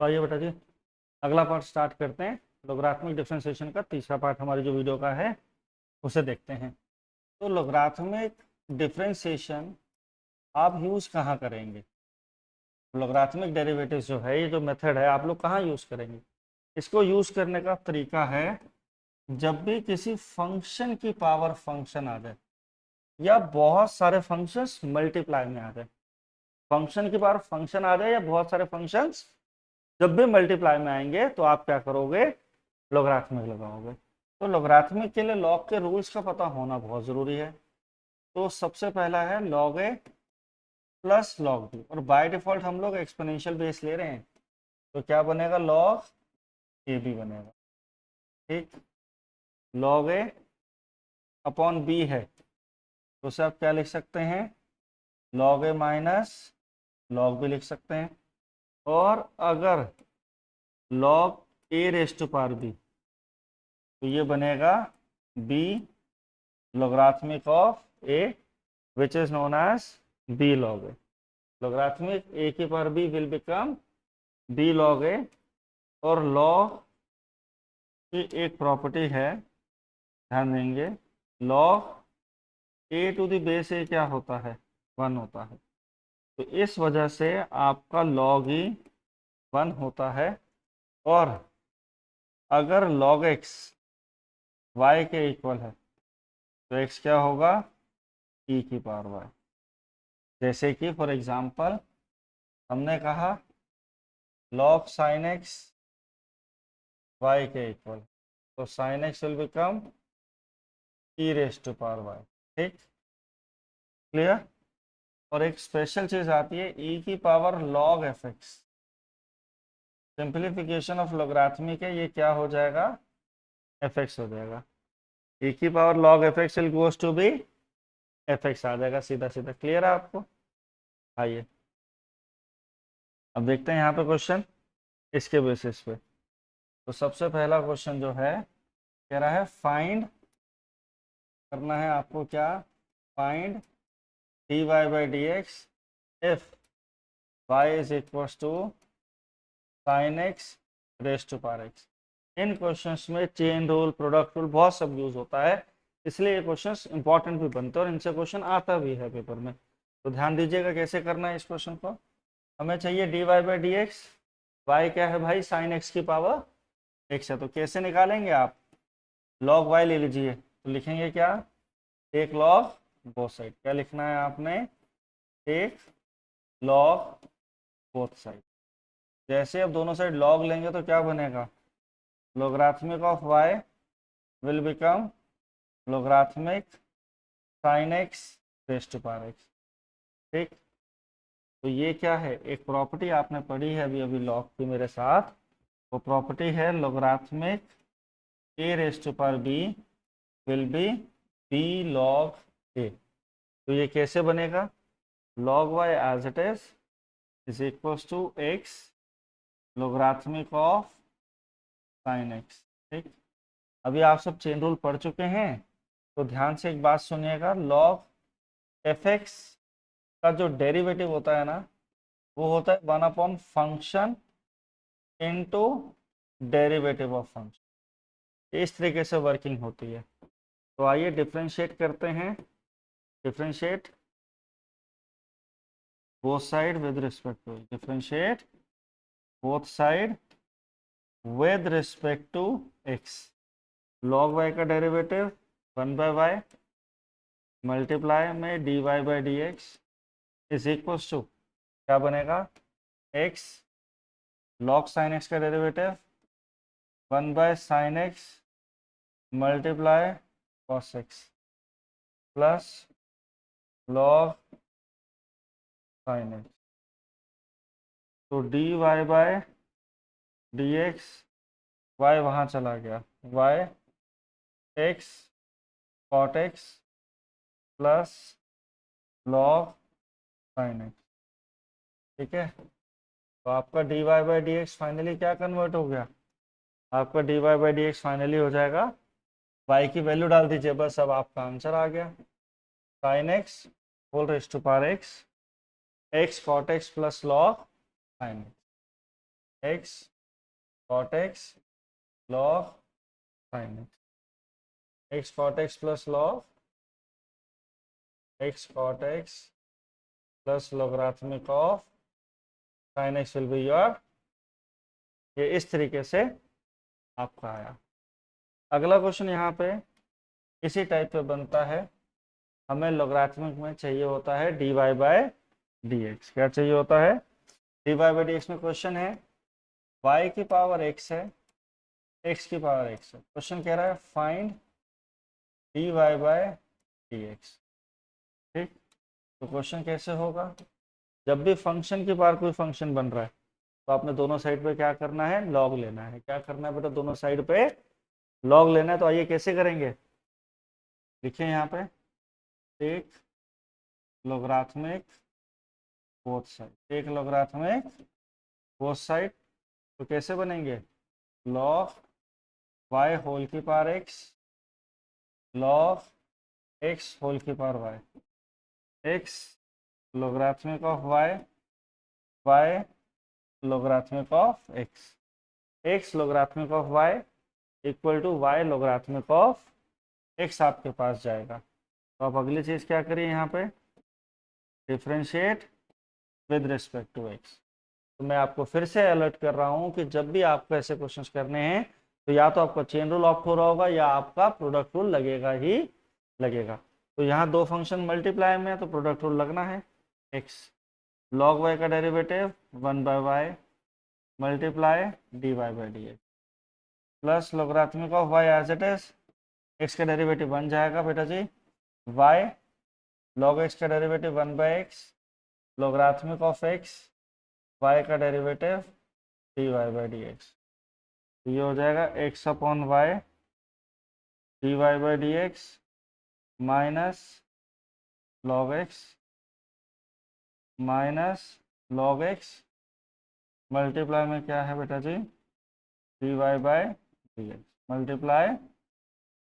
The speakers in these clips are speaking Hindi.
तो आइए बेटा जी, अगला पार्ट स्टार्ट करते हैं। लोगरिथमिक डिफरेंशिएशन का तीसरा पार्ट हमारी जो वीडियो का है उसे देखते हैं। तो लोगरिथमिक डिफरेंशिएशन आप यूज़ कहाँ करेंगे? लोगरिथमिक डेरिवेटिव जो है, ये जो मेथड है, आप लोग कहाँ यूज़ करेंगे? इसको यूज़ करने का तरीका है, जब भी किसी फंक्शन की पावर फंक्शन आ जाए या बहुत सारे फंक्शंस मल्टीप्लाई में आ जाए। फंक्शन की पावर फंक्शन आ जाए या बहुत सारे फंक्शंस जब भी मल्टीप्लाई में आएंगे तो आप क्या करोगे? लोगरिथमिक लगाओगे। तो लोगरिथमिक के लिए लॉग के रूल्स का पता होना बहुत ज़रूरी है। तो सबसे पहला है log a plus log B, और बाय डिफॉल्ट हम लोग एक्सपोनेंशियल बेस ले रहे हैं, तो क्या बनेगा? लॉग ए बी बनेगा। ठीक, लॉग ए अपॉन बी है, तो उसे आप क्या लिख सकते हैं? Log A minus log B लिख सकते हैं। और अगर log A raised to power B, तो ये बनेगा B logarithmic of a which is known as b log a. logarithmic a की power b will become b log a। और log की एक प्रॉपर्टी है, ध्यान देंगे, log a to the base a क्या होता है? 1 होता है। तो इस वजह से आपका log e 1 होता है। और अगर log x y के इक्वल है तो x क्या होगा? e की पावर y। जैसे कि फॉर एग्जांपल हमने कहा log sin x y के इक्वल, तो sin x will become e raise to power y। ठीक, क्लियर? और एक स्पेशल चीज आती है e की power log fx। Simplification of logarithmic है, ये क्या हो जाएगा? fx हो जाएगा। e की power log fx will goes to be fx आ जाएगा, सीधा सीधा। क्लियर है आपको? आइए अब देखते हैं यहाँ पे क्वेश्चन इसके बेसिस पे। तो सबसे पहला क्वेश्चन जो है, कह रहा है फाइंड करना है आपको क्या? Find dy by dx if y is equals to sin x raised to power x। In questions में चेन रूल, प्रोडक्ट रूल बहुत सब यूज होता है, इसलिए ये क्वेश्चंस इंपॉर्टेंट भी बनते हैं और इनसे क्वेश्चन आता भी है पेपर में। तो ध्यान दीजिएगा कैसे करना है इस क्वेश्चन को। हमें चाहिए dy by dx, y क्या है भाई? sin x की पावर x है। तो कैसे निकालेंगे आप? log y ले लीजिए, तो लिखेंगे क्या? Take log both side. क्या लिखना है आपने? Take log both side. जैसे अब दोनों साइड log लेंगे तो क्या बनेगा? Logarithmic of y will become logarithmic sin x raise to power x। ठीक, तो ये क्या है? एक प्रॉपर्टी आपने पढ़ी है अभी अभी log की मेरे साथ। वो प्रॉपर्टी है logarithmic a raise to power b will be b log a। तो ये कैसे बनेगा? log y as it is equals to x logarithmic of sin x। ठीक, अभी आप सब चेन रूल पढ़ चुके हैं, तो ध्यान से एक बात सुनिएगा। log fx का जो डेरिवेटिव होता है ना, वो होता है 1 upon function into derivative of function. इस तरीके से वर्किंग होती है। तो आइए डिफरेंशिएट करते हैं। Differentiate both side with respect to, differentiate both side with respect to x। log y का डेरिवेटिव 1 बाय वाई मल्टीप्लाई में dy by d x is equal to क्या बनेगा? x log sin x का derivative 1 by sine x multiply cos x plus log sin x। तो dy by d x, y वहाँ चला गया, y x cot x plus log sin x। ठीक है, तो आपका dy by d x finally क्या कन्वर्ट हो गया? आपका dy by d x finally हो जाएगा, y की वैल्यू डाल दीजिए बस, अब आपका आंसर आ गया। sin x whole raise to power x, x cot x plus log sin x। X cot x log sine x, x cot x plus log x cot x plus logarithmic of sine x will be your, ये इस तरीके से आपका आया। अगला क्वेश्चन यहाँ पे इसी टाइप पे बनता है। हमें लोगरिथमिक में चाहिए होता है dy बाय dx। क्या चाहिए होता है? dy बाय dx में क्वेश्चन है y की पावर x है, x की पावर x है। क्वेश्चन कह रहा है फाइंड dy बाय dx। ठीक, तो क्वेश्चन कैसे होगा? जब भी फंक्शन की पावर कोई फंक्शन बन रहा है तो आपने दोनों साइड पे क्या करना है? लॉग लेना है। क्या करना है बेटा? दोनों साइड पे लॉग लेना है। तो आइए कैसे करेंगे, लिखिए यहाँ पे take logarithmic both side, take logarithmic both side. तो कैसे बनेंगे? लॉग y होल की power x log x whole की power y, x logarithmic of y logarithmic of x logarithmic of y equal to y logarithmic of x आपके पास जाएगा। तो आप अगली चीज क्या करिए यहाँ पे? Differentiate with respect to x। तो मैं आपको फिर से अलर्ट कर रहा हूँ कि जब भी आपको ऐसे क्वेश्चंस करने हैं तो या तो आपका चेन रूल ऑप्ट हो रहा होगा या आपका प्रोडक्ट रूल लगेगा ही लगेगा। तो यहाँ दो फंक्शन मल्टीप्लाई में है तो प्रोडक्ट रूल लगना है। x log y का derivative 1/y multiply dy by dx plus logarithmic of y as it is, x का डेरिवेटिव बन जाएगा बेटा जी y log x का derivative 1/x logarithmic of x y का डेरिवेटिव dy बाय dx। ये हो जाएगा x upon y dy by dx minus log x minus log x multiply में क्या है बेटा जी? dy by dx multiply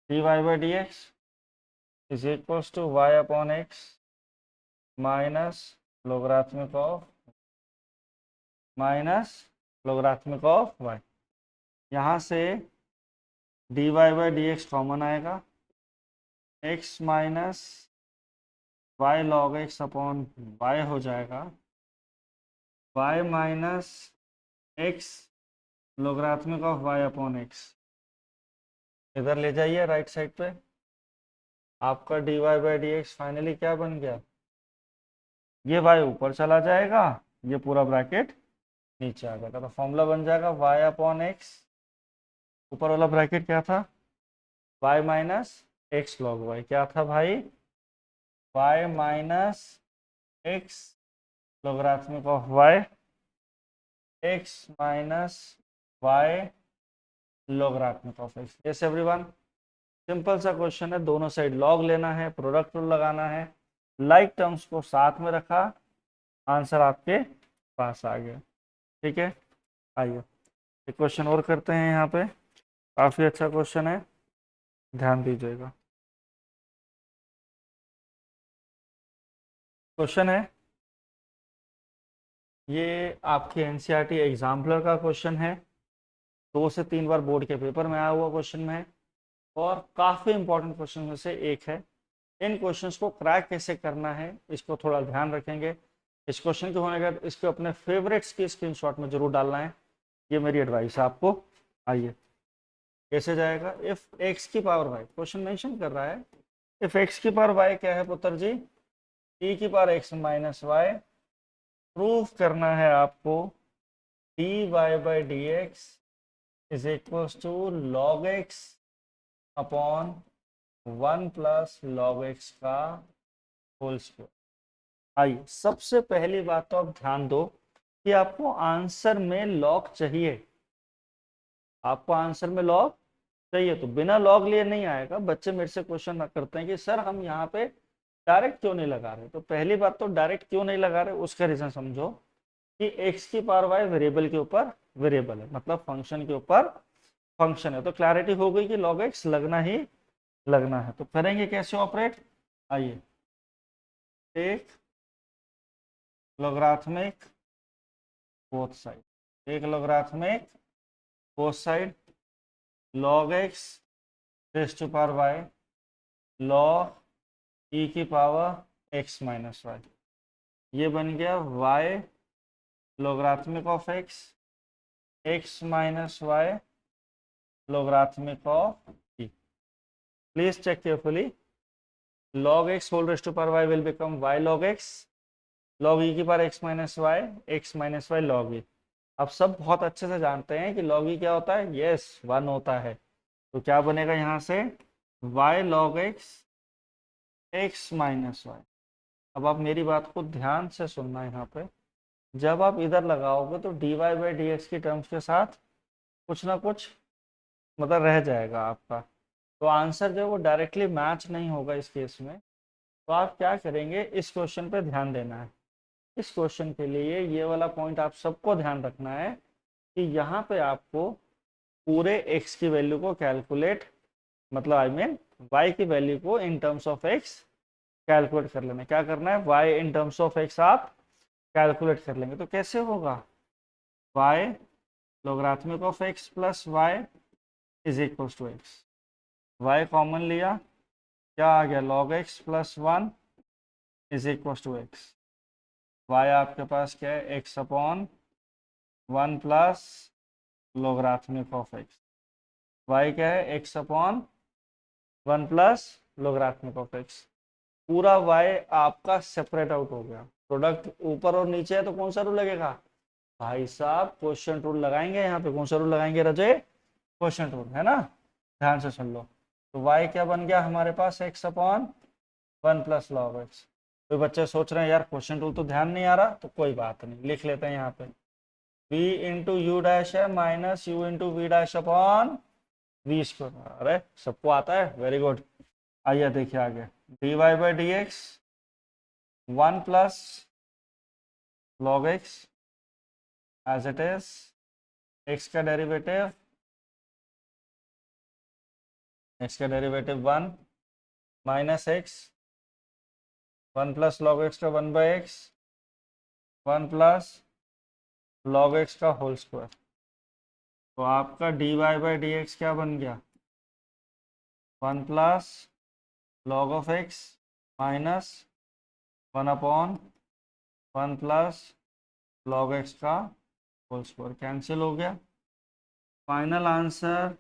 dy by dx is equals to y upon x minus logarithmic of y। यहाँ से dy बाय dx कॉमन आएगा, x minus y log x upon y हो जाएगा y minus x logarithmic of y upon x। इधर ले जाइए राइट साइड पे, आपका dy बाय dx फाइनली क्या बन गया? ये y ऊपर चला जाएगा, ये पूरा ब्रैकेट नीचे आ जाएगा। तो फॉर्मूला बन जाएगा y अपॉन x, ऊपर वाला ब्रैकेट क्या था? y minus x log y। क्या था भाई? y minus x logarithmic of y, x minus y logarithmic of x। Yes everyone, simple सा क्वेश्चन है, दोनों साइड लॉग लेना है, प्रोडक्ट रूल लगाना है, लाइक टर्म्स को साथ में रखा, आंसर आपके पास आ गया। ठीक है, आइए एक क्वेश्चन और करते हैं। यहाँ पे काफी अच्छा क्वेश्चन है, ध्यान दीजिएगा। क्वेश्चन है ये आपके एनसीईआरटी एग्जाम्पलर का क्वेश्चन है, 2 से 3 बार बोर्ड के पेपर में आया हुआ क्वेश्चन में है और काफी इंपॉर्टेंट क्वेश्चन में से एक है। इन क्वेश्चंस को क्रैक कैसे करना है इसको थोड़ा ध्यान रखेंगे। इस क्वेश्चन के होने के बाद इसको अपने फेवरेट्स की स्क्रीनशॉट में जरूर डालना है, ये मेरी एडवाइस है आपको। आइए कैसे जाएगा? इफ एक्स की पावर वाई, क्वेश्चन मेंशन कर रहा है इफ एक्स की पावर वाई क्या है पुत्र जी? टी की power x minus y. Proof करना है आपको dy by dx is equals to log x upon 1 plus log x का होल स्क्वायर। आइए सबसे पहली बात तो आप ध्यान दो कि आपको आंसर में लॉग चाहिए, आपको आंसर में लॉग चाहिए, तो बिना लॉग लिए नहीं आएगा। बच्चे मेरे से क्वेश्चन करते हैं कि सर हम यहाँ पे डायरेक्ट क्यों नहीं लगा रहे? तो पहली बात तो डायरेक्ट क्यों नहीं लगा रहे उसका रीजन समझो कि x की पावर y वेरिएबल के ऊपर वेरिएबल है, मतलब फंक्शन के ऊपर फंक्शन है। तो क्लैरिटी हो गई कि log x लगना ही लगना है। तो करेंगे कैसे ऑपरेट? आइए टेक लोगरिथमिक बोथ साइड, एक logarithmic both side log x raise to power y log e की पावर x माइनस वाई, ये बन गया y logarithmic of x minus y logarithmic of e. Please check carefully. Log x whole raised to power y will become y log x log e की power x minus y log e. अब सब बहुत अच्छे से जानते हैं कि log e क्या होता है, यस 1 होता है, तो क्या बनेगा यहाँ से y log x minus y. अब आप मेरी बात को ध्यान से सुनना है, यहाँ पे जब आप इधर लगाओगे तो dy बाई डी एक्स की टर्म्स के साथ कुछ ना कुछ मतलब रह जाएगा आपका, तो आंसर जो है वो डायरेक्टली मैच नहीं होगा इस केस में. तो आप क्या करेंगे, इस क्वेश्चन पे ध्यान देना है. इस क्वेश्चन के लिए ये वाला पॉइंट आप सबको ध्यान रखना है कि यहाँ पे आपको पूरे x की वैल्यू को कैलकुलेट, मतलब आई मीन y की वैल्यू को in terms of x calculate कर लेना. क्या करना है, y in terms of x आप कैलकुलेट कर लेंगे. तो कैसे होगा, y logarithmic of x plus y is equal to x. y common लिया, क्या आ गया, log x plus 1 is equal to x. y आपके पास क्या है, x upon 1 plus logarithmic of x. y क्या है, x upon 1 plus logarithmic of x. पूरा y आपका सेपरेट आउट हो गया. प्रोडक्ट ऊपर और नीचे है तो कौन सा रूल लगेगा, भाई साहब क्वेश्चन रूल लगाएंगे. यहाँ पे कौन सा रूल लगाएंगे रजे, क्वेश्चन रूल है ना, ध्यान से सुन लो. तो y क्या बन गया हमारे पास, x upon 1 plus log x. कोई बच्चे सोच रहे हैं यार क्वेश्चन रूल तो ध्यान नहीं आ रहा, तो कोई बात नहीं, लिख लेते हैं यहाँ पे v इंटू यू डैश है minus u into v dash upon v square. अरे सबको आता है, वेरी गुड. आइए देखिए आगे, dy by d x 1 plus log x as it is, x का derivative 1 minus x 1 plus log x का 1 by x 1 plus log x का होल स्क्वायर. तो आपका dy बाई डी एक्स क्या बन गया, 1 plus log of x minus 1 upon 1 plus log x का होल स्क्वायर. कैंसिल हो गया. फाइनल आंसर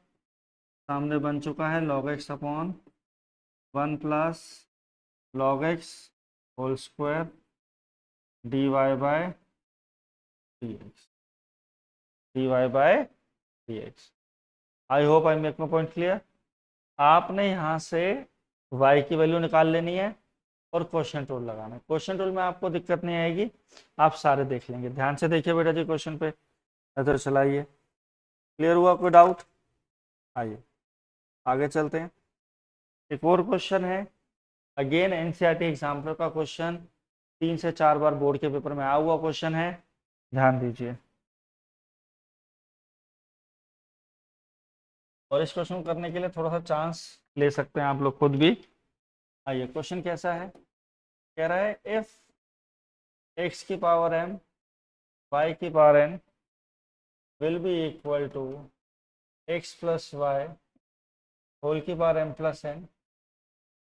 सामने बन चुका है, log x upon 1 plus log x whole square dy by dx. dy by dx. I hope I make my point clear. आपने यहाँ से y की वैल्यू निकाल लेनी है और क्वेश्चन रूल लगाना है. क्वेश्चन रूल में आपको दिक्कत नहीं आएगी, आप सारे देख लेंगे. ध्यान से देखिए बेटा जी, क्वेश्चन पे नजर चलाइए. क्लियर हुआ, कोई डाउट? आइए आगे चलते हैं. एक और क्वेश्चन है, अगेन एनसीईआरटी एग्जाम्पल का क्वेश्चन, 3 से 4 बार बोर्ड के पेपर में आया हुआ क्वेश्चन है, ध्यान दीजिए. और इस क्वेश्चन को करने के लिए थोड़ा सा चांस ले सकते हैं आप लोग खुद भी. आइए क्वेश्चन कैसा है, कह रहा है इफ x की पावर m y की power n will be equal to x plus y whole की पावर m प्लस n.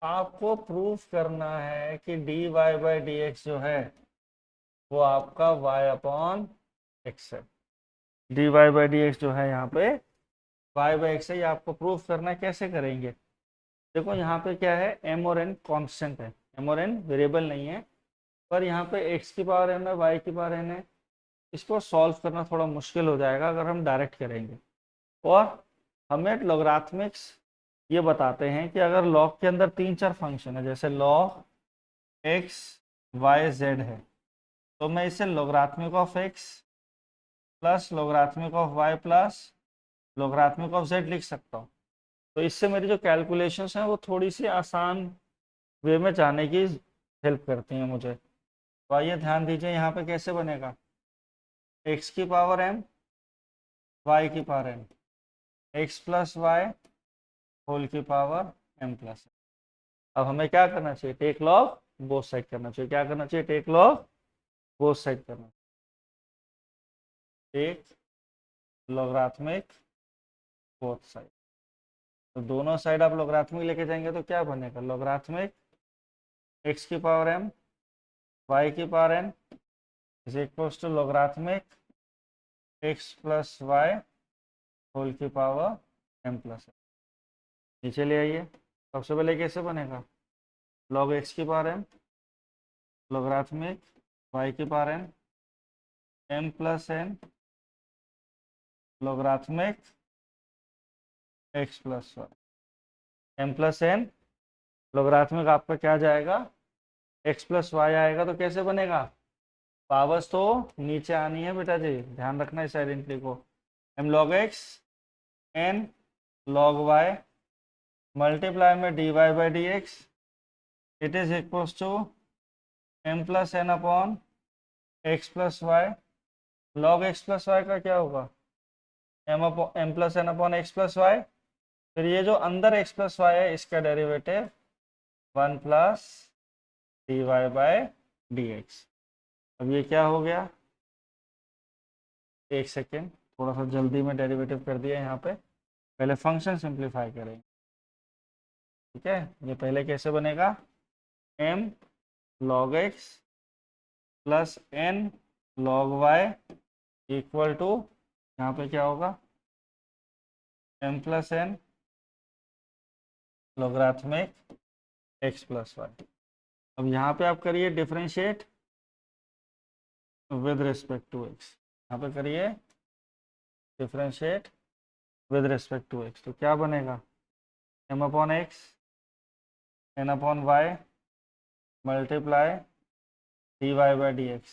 आपको प्रूफ करना है कि dy बाई डी एक्स जो है वो आपका y अपॉन x है. dy बाई डी एक्स जो है यहाँ पे y बाई एक्स है, ये आपको प्रूफ करना है. कैसे करेंगे, देखो यहाँ पे क्या है, m और n कांस्टेंट है, m और n वेरिएबल नहीं है, पर यहाँ पे x की पावर m है, y की पावर n है. इसको सॉल्व करना थोड़ा मुश्किल हो जाएगा अगर हम डायरेक्ट करेंगे. और हमें लॉगरिथमिक्स ये बताते हैं कि अगर लॉग के अंदर 3-4 फंक्शन है, जैसे लॉग x y z है, तो मैं इसे logarithmic of x plus logarithmic of y plus logarithmic of z लिख सकता हूँ. तो इससे मेरी जो कैलकुलेशंस हैं वो थोड़ी सी आसान वे में जाने की हेल्प करती हैं मुझे. तो आइए ध्यान दीजिए, यहाँ पे कैसे बनेगा, x की पावर m y की power n x plus y whole की पावर m प्लस. अब हमें क्या करना चाहिए, टेक लॉग बोथ साइड करना चाहिए. क्या करना चाहिए, टेक लॉग बोथ साइड करना चाहिए. Take logarithmic both side. तो दोनों साइड आप लॉगरिथमिक लेके जाएंगे तो क्या बनेगा, लॉगरिथमिक x की पावर m y की power n is equals to logarithmic x plus y whole की पावर m प्लस n। नीचे ले आइए, सबसे पहले कैसे बनेगा, log x की पावर m लॉगरिथमिक y की power n m plus n logarithmic x plus y m plus n logarithmic आपका क्या जाएगा, x प्लस वाई आएगा। तो कैसे बनेगा, पावर्स तो नीचे आनी है बेटा जी, ध्यान रखना इस आइडेंटिटी को। m log x n log y multiply में dy by d x it is equals to m plus n upon x plus y. Log x plus y का क्या होगा, m plus n upon x plus y. फिर ये जो अंदर x प्लस वाई है इसका derivative 1 plus d y by d x. अब ये क्या हो गया, एक सेकेंड, थोड़ा सा जल्दी में डेरिवेटिव कर दिया यहाँ पे, पहले फंक्शन सिंप्लीफाई करें। ठीक है, ये पहले कैसे बनेगा, m log x plus n log y equal to, यहाँ पे क्या होगा, m plus n logarithmic x plus y. अब यहाँ पे आप करिए differentiate with respect to x, यहाँ पे करिए differentiate with respect to x। तो क्या बनेगा, m upon x n upon y multiply d y by d x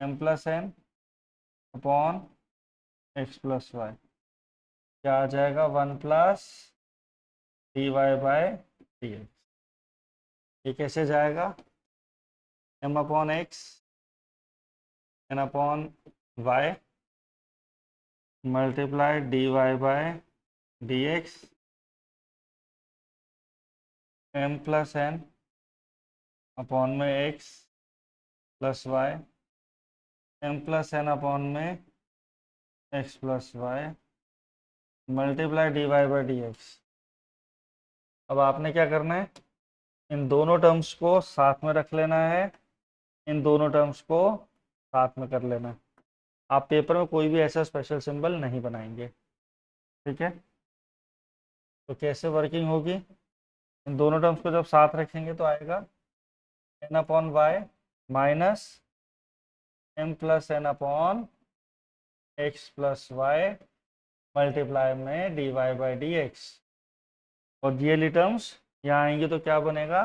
m plus n upon x plus y, क्या आ जाएगा 1 plus d y by d x. ये कैसे जाएगा, m upon x n upon y multiply d y by d x m plus n upon में x plus y m plus n upon में x plus y multiply d y by d x. अब आपने क्या करना है, इन दोनों टर्म्स को साथ में रख लेना है, इन दोनों टर्म्स को साथ में कर लेना है। आप पेपर में कोई भी ऐसा स्पेशल सिंबल नहीं बनाएंगे। ठीक है, तो कैसे वर्किंग होगी, इन दोनों टर्म्स को जब साथ रखेंगे तो आएगा n upon y minus m plus n upon x plus y multiply में d y by d x. और ये वाली टर्म्स यहाँ आएंगे तो क्या बनेगा,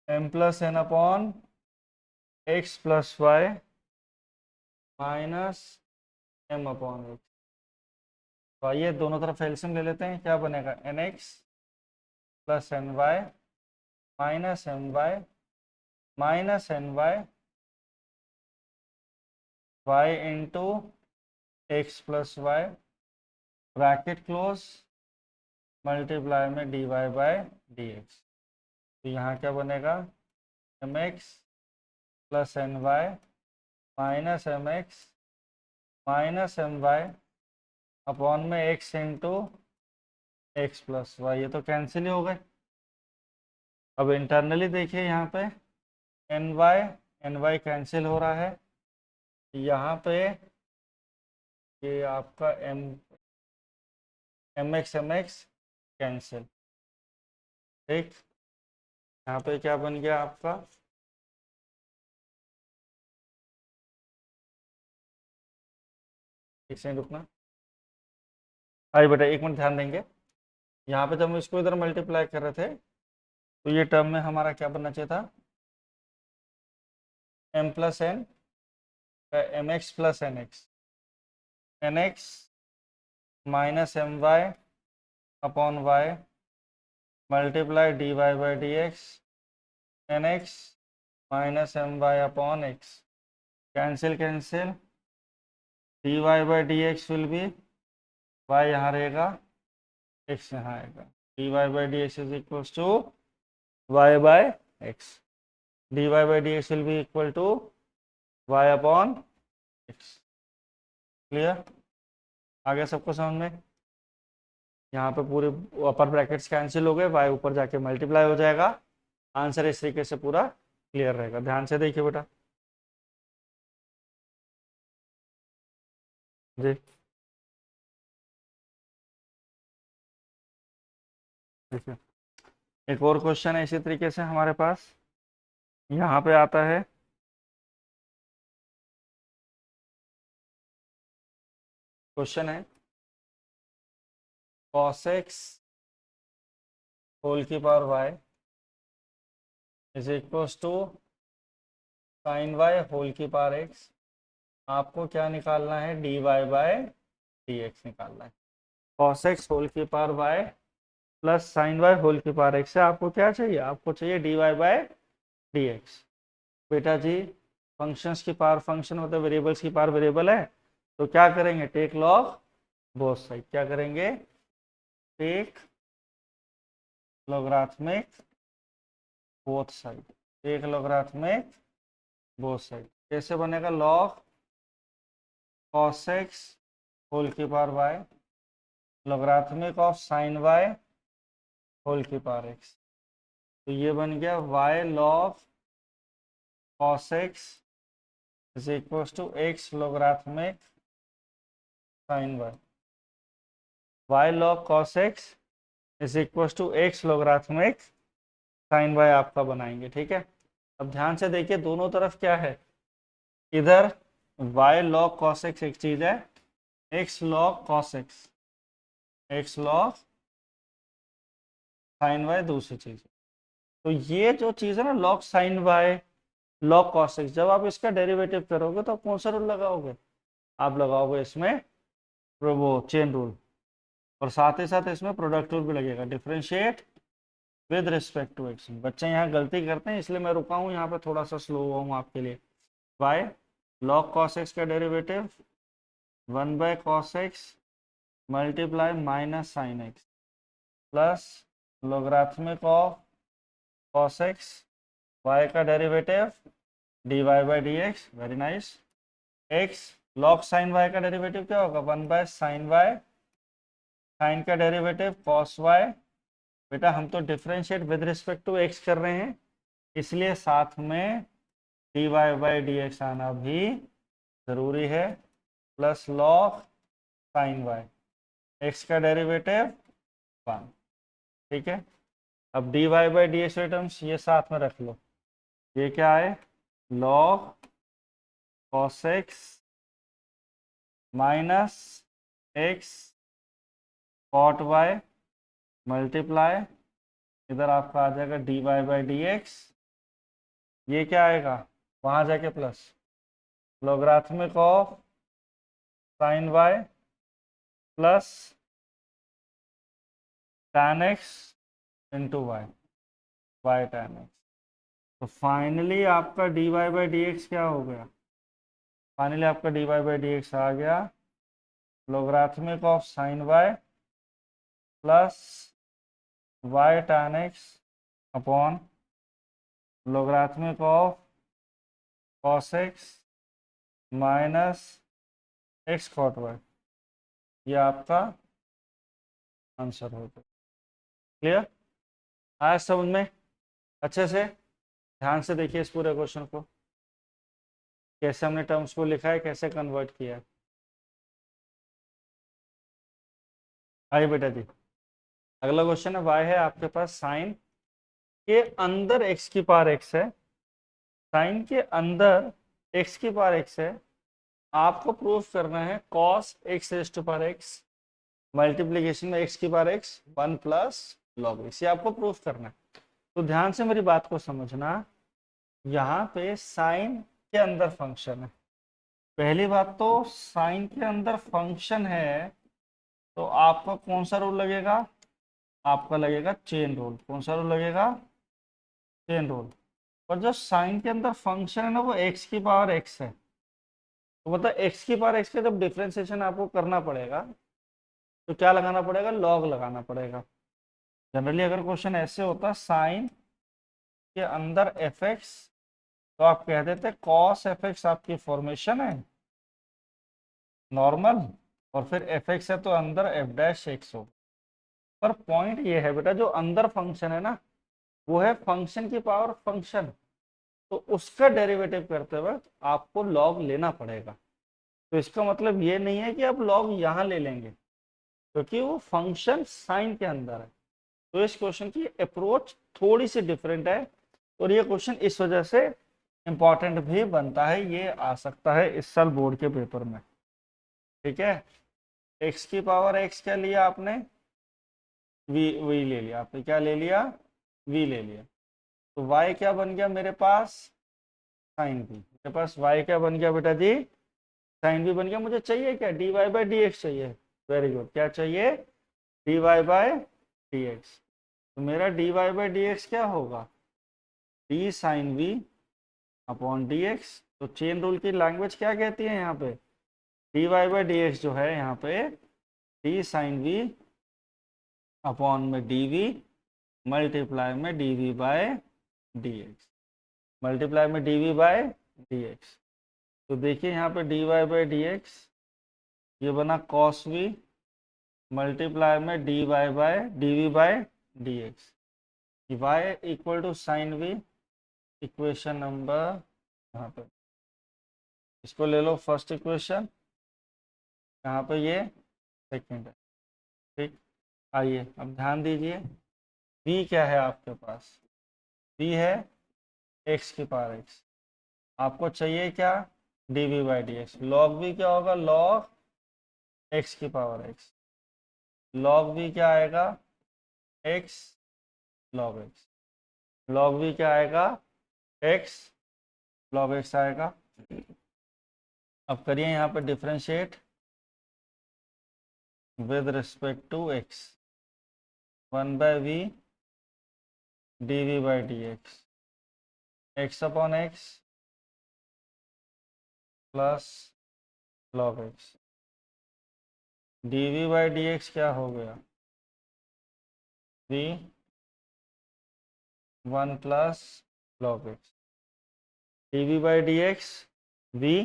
m plus n upon x plus y minus m upon x। तो आइए दोनों तरफ एलसीएम ले लेते हैं, क्या बनेगा, nx plus ny minus my minus ny y into x plus y bracket close multiply में d y by d x. तो यहाँ क्या बनेगा, mx plus ny minus mx minus my upon में x into x plus y. ये तो कैंसिल ही हो गए। अब इंटरनली देखिए यहाँ पे ny कैंसिल हो रहा है, यहाँ पे ये आपका mx कैंसिल। ठीक, यहाँ पे क्या बन गया आपका, एक सेकंड रुकना, अरे बेटा एक मिनट ध्यान देंगे। यहाँ पे जब हम इसको इधर मल्टीप्लाई कर रहे थे तो ये टर्म में हमारा क्या बनना चाहिए था, m plus n m x plus n x minus my upon y multiply d y by d x n x minus my upon x। Cancel cancel, d y by d x will be, y यहाँ रहेगा x यहाँ आएगा, d y by d x is equal to y by x, d y by d x will be equal to y upon x। Clear? आगे सबको समझ में? यहाँ पे पूरे अपर ब्रैकेट्स कैंसिल हो गए, y ऊपर जाके मल्टीप्लाई हो जाएगा। आंसर इस तरीके से पूरा क्लियर रहेगा। ध्यान से देखिए बेटा जी। देखिए एक और क्वेश्चन है इसी तरीके से हमारे पास, यहाँ पे आता है क्वेश्चन है cos x होल की power y is equals to sin y whole की पावर x। आपको क्या निकालना है? dy बाय dx निकालना है। cos x होल की power y plus sine y whole की पावर x से आपको क्या चाहिए? आपको चाहिए dy बाय dx। बेटा जी फंक्शंस की पावर फंक्शन होता है, वेरिएबल्स की पावर वेरिएबल है, तो क्या करेंगे? Take log both side. क्या करेंगे? Take logarithmic both side. Take logarithmic both side. कैसे बनेगा? लॉग cos x होल की power y logarithmic of sin y whole की पावर x। तो ये बन गया y log cos x is equal to x logarithmic sin y। y log cos x is equal to x logarithmic sin y आपका बनाएंगे। ठीक है, अब ध्यान से देखिए दोनों तरफ क्या है? इधर y log cos x एक चीज है, x log cos x, x log sin y दूसरी चीज है। तो ये जो चीज है ना log sin y log cos x, जब आप इसका डेरिवेटिव करोगे तो कौन सा रूल लगाओगे? आप लगाओगे इसमें वो चेन रूल, और साथ ही साथ इसमें प्रोडक्ट रूल भी लगेगा, differentiate with respect to x. बच्चे यहाँ गलती करते हैं इसलिए मैं रुका हूँ यहाँ पे, थोड़ा सा स्लो हुआ हूँ आपके लिए। y log cos x का derivative 1 by cos x multiply minus sine x plus logarithmic of cos x, y का derivative dy by d x. Very nice. x log sine y का डेरिवेटिव क्या होगा? 1 बाय साइन y, साइन का डेरिवेटिव cos y। बेटा हम तो differentiate with respect to x कर रहे हैं, इसलिए साथ में dy बाई डी एक्स आना भी जरूरी है, plus log sine y, x का डेरिवेटिव 1। ठीक है, अब dy by d x terms ये साथ में रख लो। ये क्या है? log cos x minus x cot y multiply, इधर आपका आ जाएगा dy बाई डी एक्स। ये क्या आएगा? वहां जाके plus logarithmic of sine y plus tan x into y, y tan x। तो फाइनली आपका dy बाई डी एक्स क्या हो गया? फाइनली आपका dy बाई डी एक्स आ गया logarithmic of sine y plus y tan x upon logarithmic of cos x minus x cot y। ये आपका आंसर होगा। क्लियर? आज समझ में अच्छे से? ध्यान से देखिए इस पूरे क्वेश्चन को, कैसे हमने टर्म्स को लिखा है, कैसे कन्वर्ट किया है। आइए बेटा जी, अगला क्वेश्चन है y है आपके पास साइन के अंदर x की पावर x है, साइन के अंदर x की पावर x है। आपको प्रूफ करना है cos x raise to power x multiplication में x की power x 1 plus log x, ये आपको प्रूफ करना है। तो ध्यान से मेरी बात को समझना, यहाँ पे साइन के अंदर फंक्शन है। पहली बात तो साइन के अंदर फंक्शन है तो आपका कौन सा रूल लगेगा? आपका लगेगा चेन रूल। कौन सा रूल लगेगा? Chain rule. और जो साइन के अंदर फंक्शन है ना वो x की पावर x है, तो मतलब x की पावर x का जब डिफ्रेंसिएशन आपको करना पड़ेगा तो क्या लगाना पड़ेगा? लॉग लगाना पड़ेगा। जनरली अगर क्वेश्चन ऐसे होता साइन के अंदर fx, तो आप कह देते cos fx आपकी फॉर्मेशन है नॉर्मल और फिर एफ एक्स है तो अंदर एफ डैश एक्स हो। पर पॉइंट ये है बेटा, जो अंदर फंक्शन है ना वो है फंक्शन की पावर फंक्शन, तो उसका डेरिवेटिव करते वक्त आपको लॉग लेना पड़ेगा। तो इसका मतलब ये नहीं है कि आप लॉग यहाँ ले लेंगे, क्योंकि वो फंक्शन साइन के अंदर है। तो इस क्वेश्चन की अप्रोच थोड़ी सी डिफरेंट है, और ये क्वेश्चन इस वजह से इंपॉर्टेंट भी बनता है, ये आ सकता है इस साल बोर्ड के पेपर में। ठीक है, एक्स की पावर एक्स क्या लिया आपने, वी ले लिया आपने, क्या ले लिया, वी ले लिया। तो y क्या बन गया मेरे पास, साइन वी। मेरे पास y क्या बन गया बेटा जी, साइन वी बन गया। मुझे चाहिए क्या, dy बाई डी एक्स चाहिए। वेरी गुड, क्या चाहिए, dy बाई डी एक्स। तो मेरा dy बाई डी एक्स क्या होगा, d sine v upon d x. तो चेन रूल की लैंग्वेज क्या कहती है यहाँ पे, dy बाई डी एक्स जो है यहाँ पे d साइन वी अपॉन में डी वी मल्टीप्लाई में d v by d x, multiply में d v by d x. तो देखिए यहाँ पे d y by d x ये बना कॉस वी मल्टीप्लाई में d y by d v by d x. Y equal to sine v, equation number यहाँ पे, इसको ले लो फर्स्ट इक्वेशन, यहाँ पे ये सेकंड है। ठीक, आइए अब ध्यान दीजिए, v क्या है आपके पास, v है x की पावर x, आपको चाहिए क्या, d v by d x. Log v क्या होगा, लॉग x की पावर x, लॉग v क्या आएगा, x log x, log v क्या आएगा, x लॉग x आएगा। अब करिए यहाँ पे differentiate with respect to x, 1 by v d v by d x, x upon x plus log x. D v by d x क्या हो गया, v 1 plus log x, d v by d x v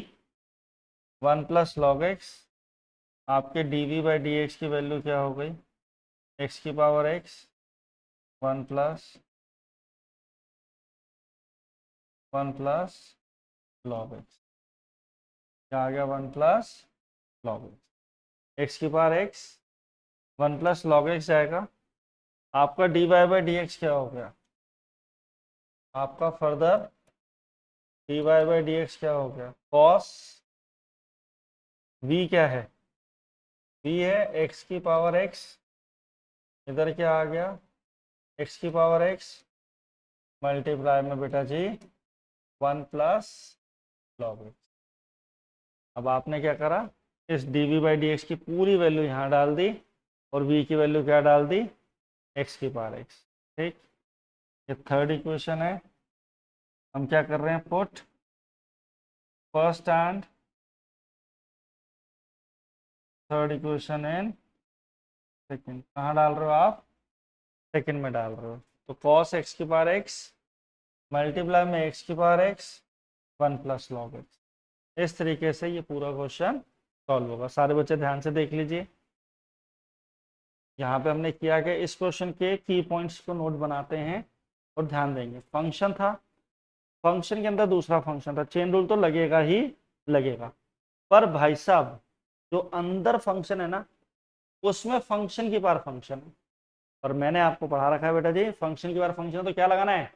1 plus log x. आपके d v by d x की वैल्यू क्या हो गई, एक्स की power x 1 plus log x, क्या आ गया, 1 प्लस लॉग एक्स, एक्स की power x 1 plus log x आएगा। आपका d y by d x क्या हो गया, आपका further d y by d x क्या हो गया, कॉस वी क्या है, वी है एक्स की पावर एक्स, इधर क्या आ गया, एक्स की पावर एक्स मल्टीप्लाई में बेटा जी 1 प्लस लॉग एक्स। अब आपने क्या करा, इस d v by d x की पूरी वैल्यू यहाँ डाल दी, और v की वैल्यू क्या डाल दी, x की पावर x। ठीक, ये थर्ड इक्वेशन है। हम क्या कर रहे हैं, put first and third equation in second. कहाँ डाल रहे हो आप, सेकंड में डाल रहे हो। तो cos x की पावर x मल्टीप्लाई में x की power x 1 plus log x। इस तरीके से ये पूरा क्वेश्चन सॉल्व होगा। सारे बच्चे ध्यान से देख लीजिए, यहाँ पे हमने किया कि इस क्वेश्चन के की पॉइंट्स को नोट बनाते हैं और ध्यान देंगे। फंक्शन था, फंक्शन के अंदर दूसरा फंक्शन था, चेन रूल तो लगेगा ही लगेगा, पर भाई साहब जो अंदर फंक्शन है ना उसमें फंक्शन की पावर फंक्शन है। और मैंने आपको पढ़ा रखा है बेटा जी, फंक्शन की पावर फंक्शन तो क्या लगाना है,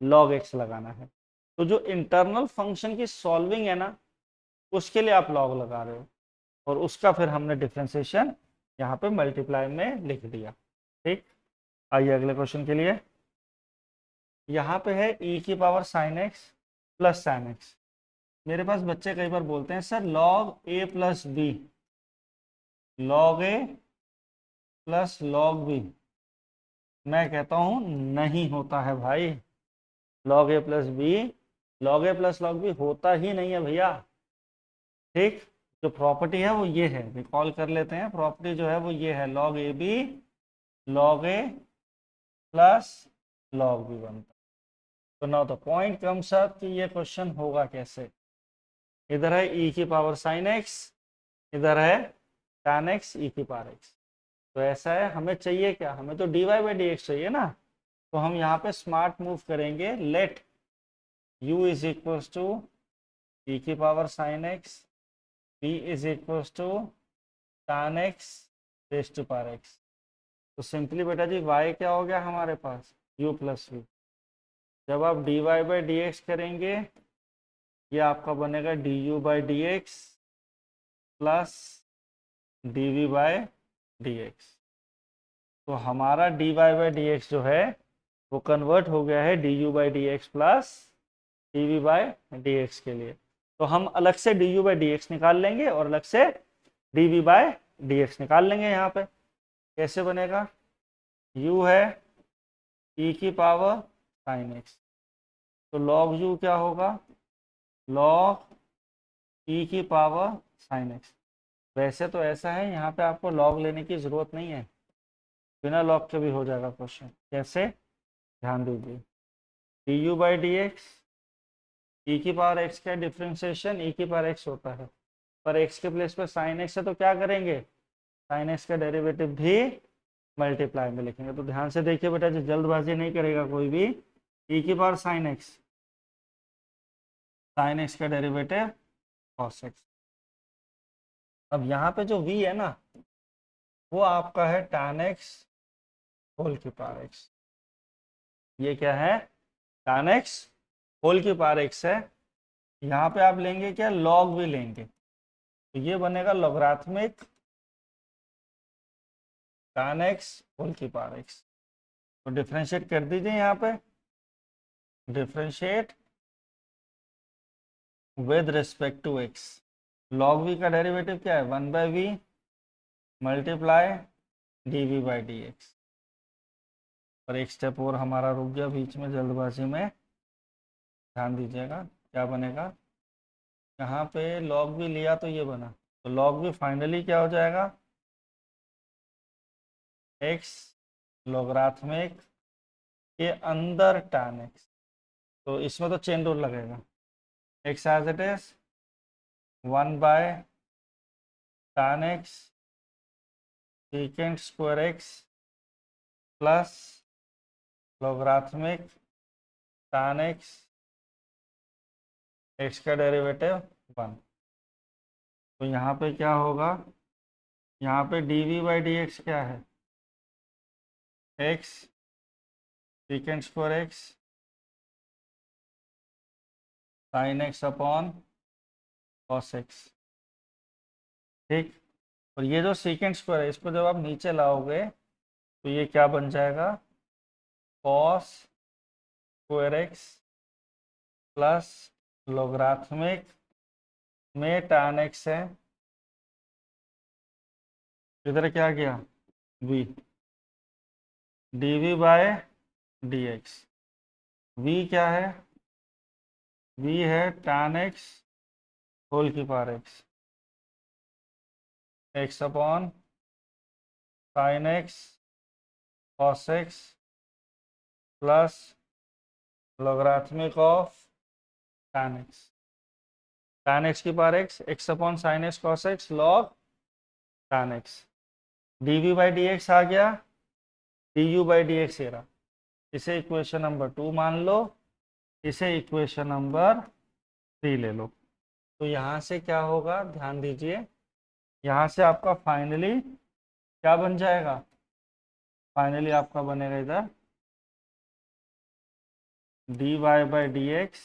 लॉग एक्स लगाना है। तो जो इंटरनल फंक्शन की सॉल्विंग है ना उसके लिए आप लॉग लगा रहे हो, और उसका फिर हमने डिफ्रेंसिएशन यहाँ पे मल्टीप्लाई में लिख दिया। ठीक, आइए अगले क्वेश्चन के लिए। यहाँ पे है e की power sign x plus sine x. मेरे पास बच्चे कई बार बोलते हैं sir log a plus B, log a plus log B. मैं कहता हूँ नहीं होता है भाई, log a plus B, log a plus log B होता ही नहीं है भैया। ठीक, जो प्रॉपर्टी है वो ये है, रिकॉल कर लेते हैं, प्रॉपर्टी जो है वो ये है, log a b log a plus log b बनता है। तो now the point comes up कि ये क्वेश्चन होगा कैसे। इधर है e की पावर साइन एक्स, इधर है tan x e की पावर x। तो ऐसा है, हमें चाहिए क्या, हमें तो dy बाई डी एक्स चाहिए ना। तो हम यहाँ पे स्मार्ट मूव करेंगे, let u is equals to e की power sine x, v is equals to tan x raise to power x। तो सिंपली बेटा जी y क्या हो गया हमारे पास, u प्लस v। जब आप dy बाई डी एक्स करेंगे, ये आपका बनेगा du by d x plus dv by d x. तो हमारा dy बाई डी एक्स जो है वो कन्वर्ट हो गया है du by d x plus dv by d x के लिए। तो हम अलग से du बाई डी एक्स निकाल लेंगे और अलग से dv बाई डी एक्स निकाल लेंगे। यहाँ पे कैसे बनेगा, u है e की पावर साइन x, तो log u क्या होगा, log e की पावर साइन x। वैसे तो ऐसा है, यहाँ पे आपको log लेने की जरूरत नहीं है, बिना log के भी हो जाएगा क्वेश्चन। कैसे, ध्यान दीजिए, du बाई डी एक्स, ई की पावर x का डिफ्रेंशिएशन e की पावर x होता है, पर x के प्लेस पे साइन x है तो क्या करेंगे, साइन x का डेरिवेटिव भी मल्टीप्लाई में लिखेंगे। तो ध्यान से देखिए बेटा जी, जल्दबाजी नहीं करेगा कोई भी। e की पावर साइन x का डेरिवेटिव cos x। अब यहाँ पे जो v है ना, वो आपका है tan x होल की पावर x। ये क्या है, tan x होल की पावर x है। यहाँ पे आप लेंगे क्या, log भी लेंगे, तो ये बनेगा लॉगरिथमिक tan x होल की पावर x। तो डिफरेंशिएट कर दीजिए, यहाँ पे differentiate with respect to x। log v का डेरिवेटिव क्या है, 1 by v multiply dv by d x. और एक स्टेप और हमारा रुक गया बीच में जल्दबाजी में, ध्यान दीजिएगा क्या बनेगा। यहाँ पे log भी लिया तो ये बना, तो log भी फाइनली क्या हो जाएगा, x लॉगरिथमिक के अंदर tan x। तो इसमें तो चेन रूल लगेगा, x as it is 1 by tan x second square x plus logarithmic tan x x का डेरिवेटिव 1। तो यहाँ पे क्या होगा, यहाँ पे dv बाई डी एक्स क्या है, x second square x sine x upon cos x। ठीक, और ये जो सेकेंड स्क्वायर है, इसको जब आप नीचे लाओगे तो ये क्या बन जाएगा, cos square x plus logarithmic में tan x है, इधर क्या गया v, dv by d x. v क्या है, v है tan x होल की power x, x upon sine x cos x plus logarithmic of tan x। tan x की power x, x upon sine x cos x log tan x। dv by d x आ गया, du बाई डी एक्स ये रहा। इसे इक्वेशन नंबर 2 मान लो, इसे इक्वेशन नंबर 3 ले लो। तो यहाँ से क्या होगा, ध्यान दीजिए, यहाँ से आपका फाइनली क्या बन जाएगा, फाइनली आपका बनेगा इधर dy बाई डी एक्स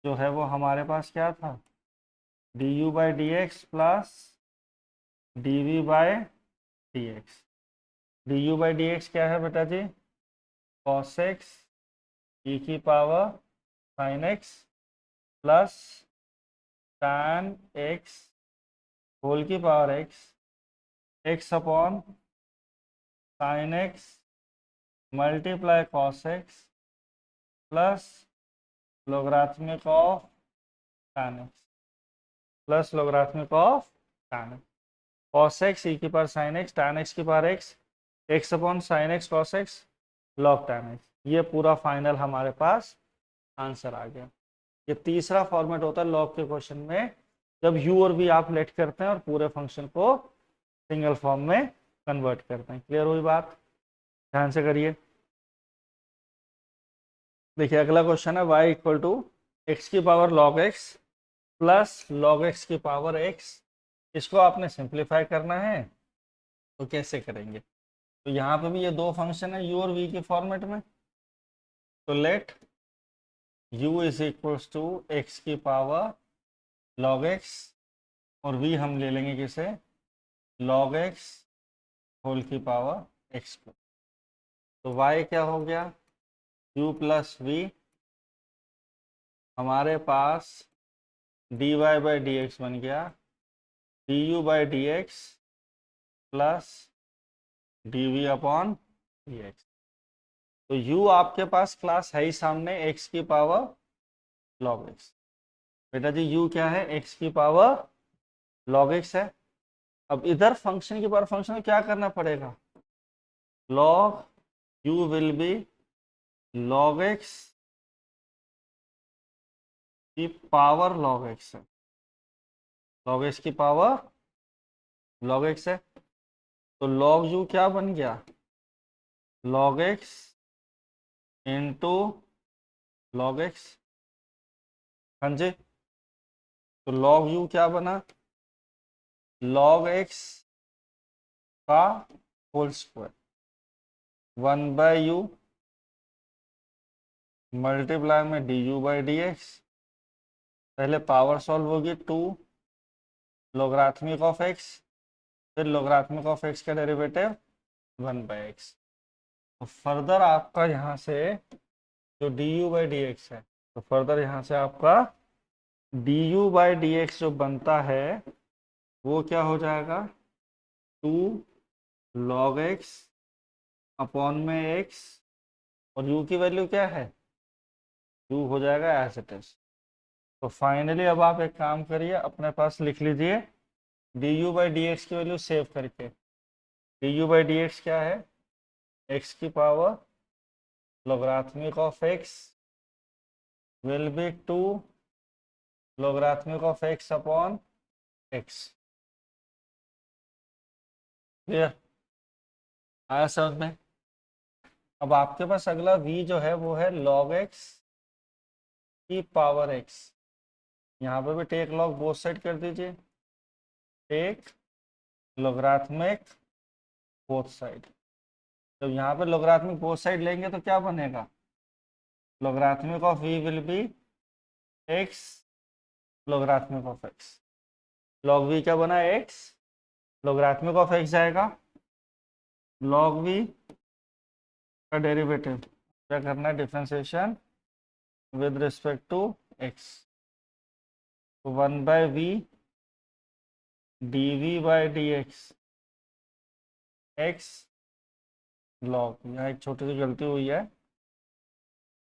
जो है वो हमारे पास क्या था, du by d x plus dv by d x. du by d x क्या है बेटा जी, cos x e की पावर sin x प्लस tan x होल की power x, x upon sine x multiply cos x plus logarithmic of tan x plus logarithmic of tan x। cos x e की power sine x, tan x की power x, x upon sine x cos x log tan x। ये पूरा फाइनल हमारे पास आंसर आ गया। ये तीसरा फॉर्मेट होता है लॉग के क्वेश्चन में, जब u और v आप लेट करते हैं और पूरे फंक्शन को सिंगल फॉर्म में कन्वर्ट करते हैं। क्लियर हुई बात? ध्यान से करिए। देखिए अगला क्वेश्चन है y इक्वल टू एक्स की power log x plus log x की पावर x। इसको आपने सिंप्लीफाई करना है, तो कैसे करेंगे? तो यहाँ पे भी ये दो फंक्शन है u और v के फॉर्मेट में। तो let u is equals to x की पावर log x और v हम ले लेंगे किसे? log x होल की पावर x को। तो y क्या हो गया? u प्लस v, हमारे पास dy बाई डी एक्स बन गया du by d x plus dv upon d x. तो u आपके पास क्लास है ही सामने x की पावर log x। बेटा जी u क्या है? x की पावर log x है। अब इधर फंक्शन की पावर फंक्शन में क्या करना पड़ेगा? log u will be log x की पावर log x है। log x की पावर log x है। तो log u क्या बन गया? log x into log x। हाँ जी, तो log u क्या बना? log x का whole square 1 by u multiply में d u by d x. पहले पावर सॉल्व होगी 2 लोगरिथमिक ऑफ x, फिर लोगरिथमिक ऑफ x का डेरिवेटिव 1 बाई एक्स। तो फर्दर आपका यहाँ से जो d u by d x है, तो फर्दर यहाँ से आपका d u by d x जो बनता है वो क्या हो जाएगा? 2 log x अपॉन में x, और u की वैल्यू क्या है? u हो जाएगा एज इट इज। तो फाइनली अब आप एक काम करिए, अपने पास लिख लीजिए D u by d x की वैल्यू सेव करके। D u by d x क्या है? x की power logarithmic of x will B 2 logarithmic of x upon x। Clear? आया समझ में? अब आपके पास अगला v जो है वो है log x की पावर x। यहाँ पे भी टेक लॉग बोथ साइड कर दीजिए, टेक लोगरिथमिक बोथ साइड। जब यहाँ पे लोगरिथमिक बोथ साइड लेंगे तो क्या बनेगा? Logarithmic of v will be x logarithmic of x। log v क्या बना? x लोगरिथमिक ऑफ x जाएगा, log v का डेरिवेटिव क्या करना है? Differentiation with respect to x। 1 by v d v by d x x log, यहाँ एक छोटी सी गलती हुई है,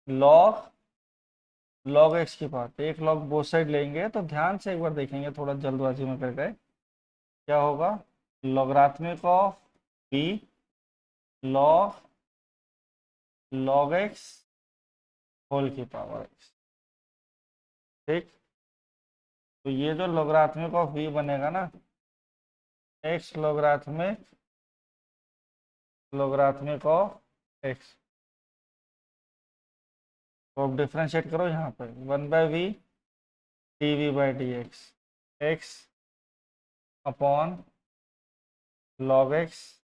लॉग एक्स की पावर एक लॉग बोथ साइड लेंगे तो ध्यान से एक बार देखेंगे, थोड़ा जल्दबाजी में कर गए। क्या होगा? Logarithmic of v log x whole की पावर x। ठीक, तो ये जो लोगरिथमिक ऑफ v बनेगा ना, x लोगरिथमिक ऑफ x। तो अब डिफ्रेंशिएट करो यहाँ पर 1 by v d v by d x x upon log x,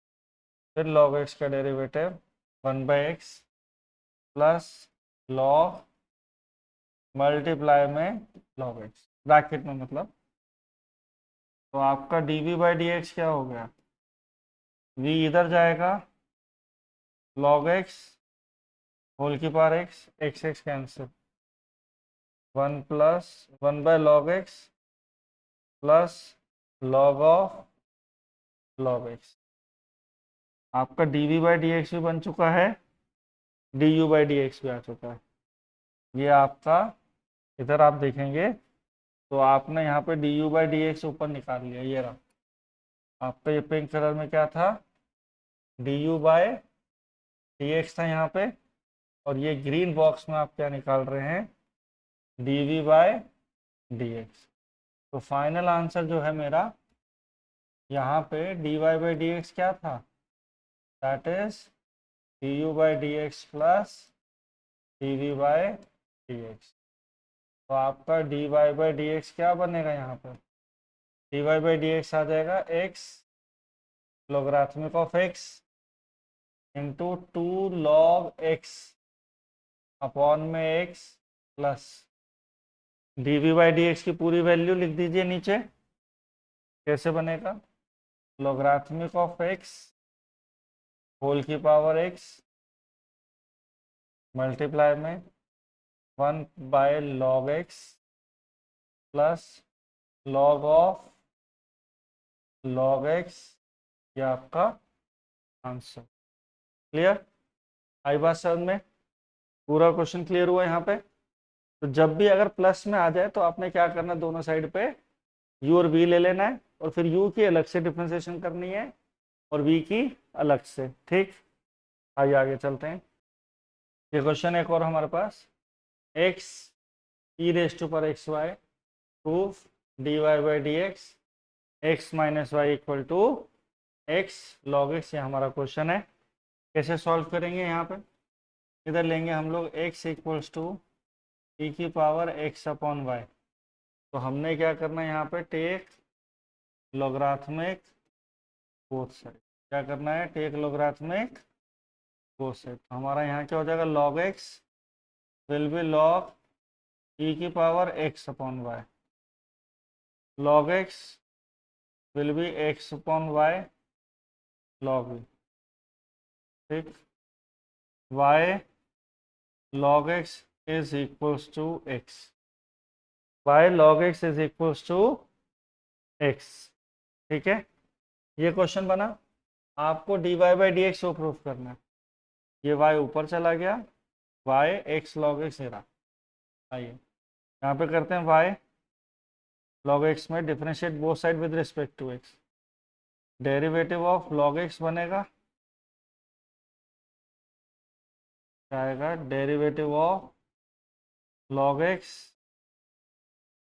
फिर लॉग एक्स का derivative 1 by x plus log multiply में लॉग एक्स ब्रैकेट में मतलब। तो आपका d v by d x क्या हो गया? v इधर जाएगा, log x होल की power x, x cancel, 1 plus 1 by log x plus log of log x। आपका डी बाई डी एक्स भी बन चुका है, D u by d x भी आ चुका है। ये आपका इधर आप देखेंगे तो आपने यहाँ पे D u by d x ऊपर निकाल लिया, ये रहा आपका। ये पिंक कलर में क्या था? D u by d x था यहाँ पे, और ये ग्रीन बॉक्स में आप क्या निकाल रहे हैं? D v by d x. तो फाइनल आंसर जो है मेरा यहाँ पे dy बाई डी एक्स क्या था, that is du by d x plus dv by d x. तो आपका dy बाई डी एक्स क्या बनेगा, यहाँ पर dy बाई डी एक्स आ जाएगा x logarithmic of x into 2 log x upon में x plus dv by d x की पूरी वैल्यू लिख दीजिए नीचे। कैसे बनेगा, लोगरिथमिक ऑफ x होल की पावर x मल्टीप्लाई में 1 by log x plus log of log x, ये आपका आंसर। क्लियर, आई बात समझ में, पूरा क्वेश्चन क्लियर हुआ यहाँ पे। तो जब भी अगर प्लस में आ जाए तो आपने क्या करना, दोनों साइड पे u और v ले लेना है और फिर u की अलग से डिफ्रेंसिएशन करनी है और v की अलग से। ठीक, आइए आगे चलते हैं। ये क्वेश्चन एक और हमारे पास, x e रेज टू पर x y proof dy by d x x minus y equal to x log x, ये हमारा क्वेश्चन है। कैसे सॉल्व करेंगे, यहाँ पे इधर लेंगे हम लोग x इक्वल्स टू e की पावर x अपॉन वाई। तो हमने क्या करना है, यहाँ पे टेक लोगरिथमिक बोथ साइड। क्या करना है, टेक लोगरिथमिक बोथ साइड। तो हमारा यहाँ क्या हो जाएगा, log x will be log e की power x upon y, log x will be x upon y log v। ठीक, y log x is equals to x, y log x is equals to x। ठीक है, ये क्वेश्चन बना। आपको dy बाई डी एक्स को प्रूफ करना है। ये y ऊपर चला गया, y x log x रहा। आइए यहाँ पे करते हैं y log x में differentiate both side with respect to x। Derivative of log x बनेगा, आएगा derivative of log x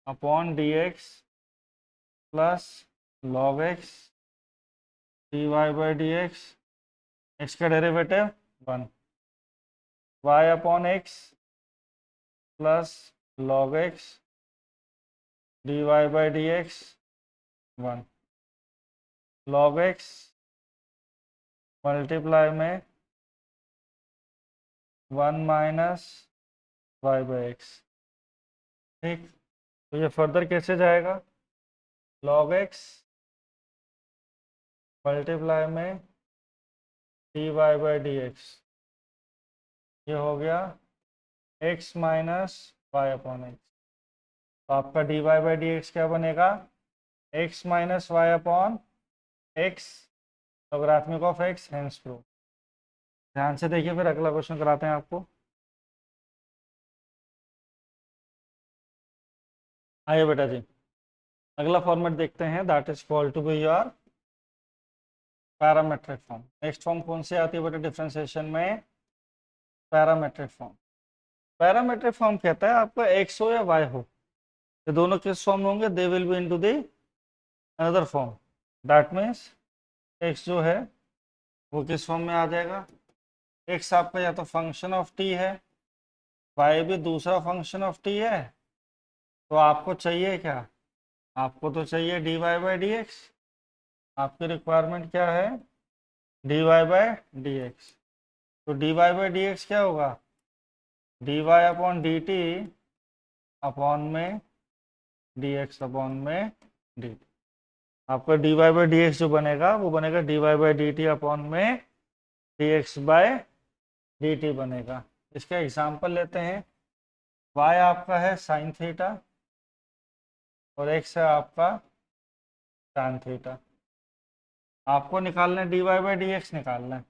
upon d x plus log x dy by d x, x का derivative 1, y upon x plus log x dy by d x 1, log x multiply में 1 माइनस वाई बाई एक्स। ठीक, तो ये फर्दर कैसे जाएगा, log x मल्टीप्लाई में dy बाई डी एक्स, ये हो गया x minus y upon x. तो आपका dy बाई डी एक्स क्या बनेगा, x minus y upon x logarithmic of x, hence proof. ध्यान से देखिए, फिर अगला क्वेश्चन कराते हैं आपको। आइए बेटा जी, अगला फॉर्मेट देखते हैं, that is called to be your parametric form. Next form कौन सी आती है बेटा डिफरेंशिएशन में, पैरामेट्रिक फॉर्म। पैरामेट्रिक फॉर्म कहता है आपका x हो या y हो, ये दोनों किस फॉर्म में होंगे, they will be into the another form. That means x जो है वो किस फॉर्म में आ जाएगा, x आपका या तो फंक्शन ऑफ t है, y भी दूसरा फंक्शन ऑफ t है। तो आपको चाहिए क्या, आपको तो चाहिए dy बाई डी एक्स। आपकी रिक्वायरमेंट क्या है, dy बाई डी एक्स। तो dy बाई डी एक्स क्या होगा, dy upon D T upon में dx अपॉन में dt। आपका dy बाई डी एक्स जो बनेगा वो बनेगा dy by d T upon में dx बाय dt बनेगा। इसका एग्जाम्पल लेते हैं, y आपका है साइन थीटा और x है आपका tan थीटा। आपको निकालना है dy बाई डी एक्स निकालना है।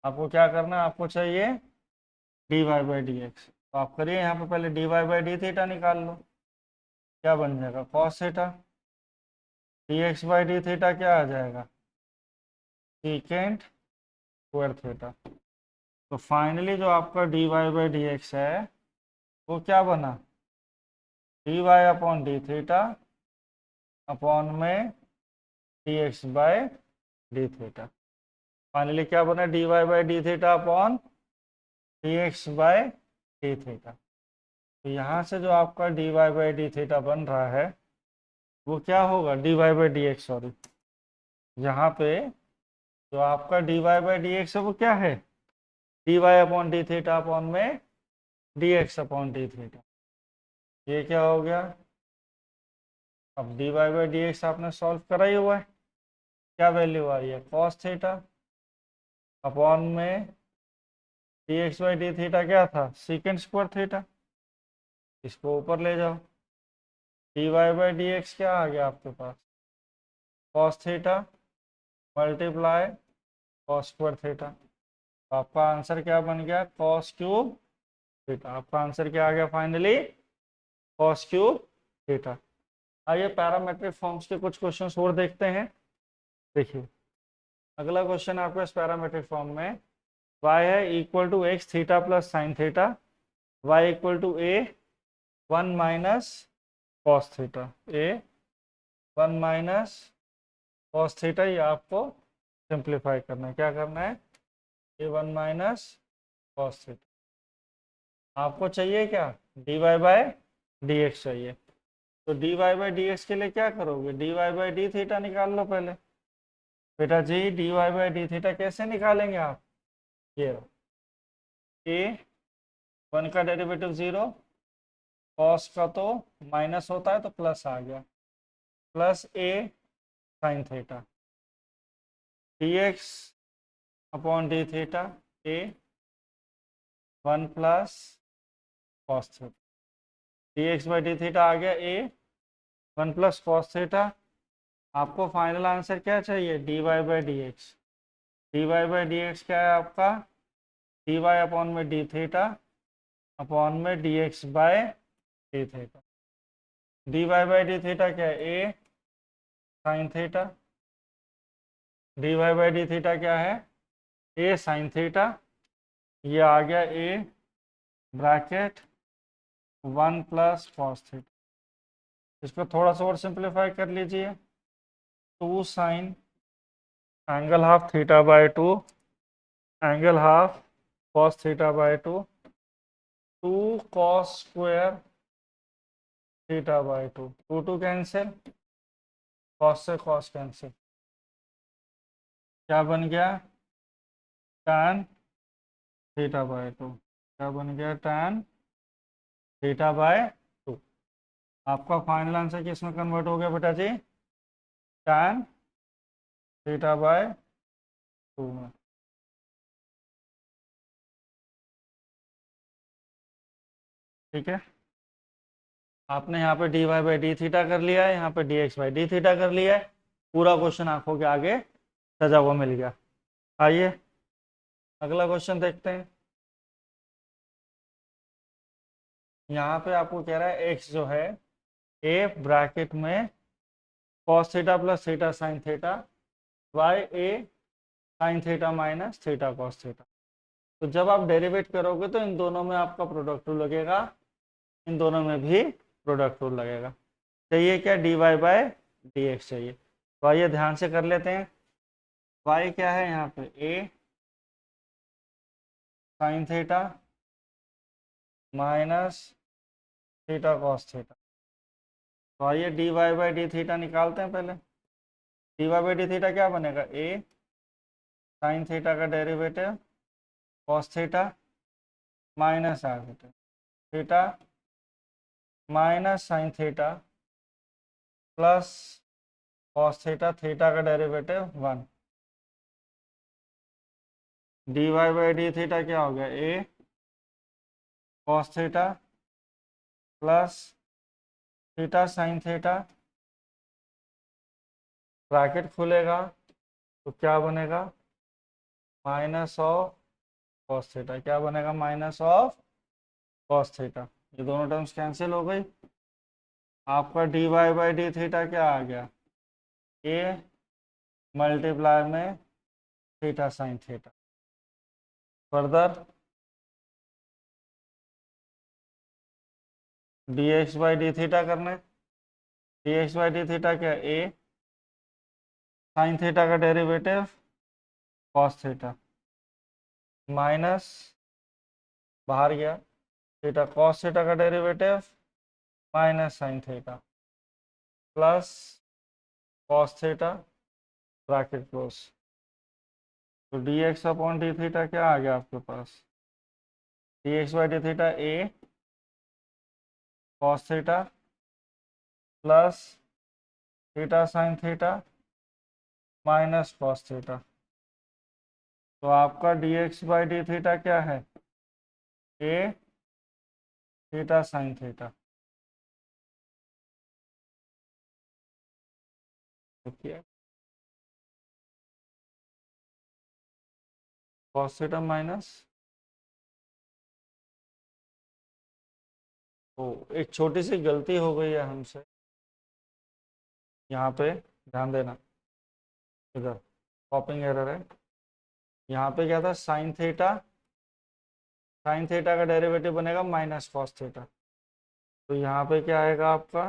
आपको क्या करना है, आपको चाहिए dy बाई डी एक्स। तो आप करिए यहाँ पे पहले dy बाई डी थीटा निकाल लो, क्या बन जाएगा cos theta, dx by d theta क्या आ जाएगा, सीकेंट स्क्वायर थीटा। तो फाइनली जो आपका dy बाई डी एक्स है वो क्या बना, dy upon d theta upon में d x by d theta. Finally क्या बना, d y by d theta upon d x by d theta. तो यहाँ से जो आपका d y by d theta बन रहा है वो क्या होगा, d y by d x, sorry, यहाँ पे जो आपका d y by d x है वो क्या है, d y upon d theta upon में d x upon d theta. ये क्या हो गया, अब d y by d x आपने सॉल्व करा ही हुआ है, क्या वैल्यू आ रही है, कॉस थीटा अपॉन में d x by d theta क्या था, सीकेंड स्क्वायर थीटा। इसको ऊपर ले जाओ, d y by d x क्या आ गया आपके पास, cos theta multiply cos square theta. तो आपका आंसर क्या बन गया, कॉस क्यूब थीटा। आपका आंसर क्या आ गया फाइनली, कॉस क्यूब थीटा। आइए पैरामेट्रिक फॉर्म्स के कुछ क्वेश्चंस और देखते हैं। देखिए अगला क्वेश्चन आपका इस पैरामेट्रिक फॉर्म में y है equal to x theta plus sine theta, y equal to a 1 minus cos theta, a 1 minus cos theta. ये आपको सिंप्लीफाई करना है, क्या करना है, ए 1 माइनस कॉस थीटा। आपको चाहिए क्या, d y by d x चाहिए। तो d y by d x के लिए क्या करोगे, d y by d theta निकाल लो पहले। बेटा जी d y by d theta कैसे निकालेंगे आप, ये ए 1 का डेरिवेटिव 0, कॉस का तो माइनस होता है तो प्लस आ गया, plus a sine theta, d x upon d theta, a 1 plus cos theta, d x by d theta आ गया ए 1 प्लस कॉस थीटा। आपको फाइनल आंसर क्या चाहिए, d y by d x. D y by d x क्या है आपका, डी वाई अपॉन में डी थीटा अपॉन में d x by d theta. D y by d theta क्या है, a sine theta, d y by d theta क्या है, ए साइन थीटा। ये आ गया a bracket 1 plus cos theta. इसको थोड़ा सा और सिंप्लीफाई कर लीजिए, 2 sine angle half theta by 2 angle half cos theta by 2, 2 cos square theta by 2, 2 cancel, cos से कॉस कैंसिल, क्या बन गया, tan थीटा बाय 2, क्या बन गया, tan थीटा बाय 2। आपका फाइनल आंसर किस में कन्वर्ट हो गया बेटा जी, tan थीटा बाय 2 में। ठीक है, आपने यहाँ पे d y by d theta कर लिया है, यहाँ पे d x by d theta कर लिया है। पूरा क्वेश्चन आंखों के आगे सजा हुआ मिल गया। आइए अगला क्वेश्चन देखते हैं। यहाँ पे आपको कह रहा है एक्स जो है ए ब्रैकेट में cos theta plus theta sine theta, y a sine theta minus theta cos theta. तो जब आप डेरिवेट करोगे तो इन दोनों में आपका प्रोडक्ट रूल लगेगा, इन दोनों में भी प्रोडक्ट रूल लगेगा। चाहिए क्या, d y by d x चाहिए। तो आइए ध्यान से कर लेते हैं। वाई क्या है यहाँ पे, a sine theta minus theta cos theta. तो आइए d y by d theta निकालते हैं पहले। D y by d theta क्या बनेगा, ए साइन थीटा का derivative cos theta minus a theta, theta minus sine theta plus cos theta, theta का derivative 1। D y by d theta क्या हो गया, a cos theta plus theta sine theta, bracket खुलेगा तो क्या बनेगा, माइनस ऑफ कॉस थीटा। क्या बनेगा, माइनस ऑफ कॉस थीटा। ये दोनों टर्म्स कैंसिल हो गई। आपका d y by d theta क्या आ गया, ए मल्टीप्लाई में theta sine theta. Further d x by d theta करना है। D x by d theta क्या, ए साइन थीटा का डेरिवेटिव कॉस थीटा माइनस बाहर गया थीटा कॉस थीटा का derivative minus sine theta plus cos theta bracket close. तो d x upon d theta क्या आ गया आपके पास, d x by d theta a cos theta plus theta sine theta minus cos theta. तो आपका d x by d theta क्या है, ए थीटा साइन थीटा। देखिए कॉस थीटा माइनस, तो एक छोटी सी गलती हो गई है हमसे यहाँ पे, ध्यान देना, इधर कॉपिंग एरर है। यहाँ पे क्या था, साइन थीटा का डेरिवेटिव बनेगा माइनस कॉस थीटा। तो यहाँ पे क्या आएगा आपका,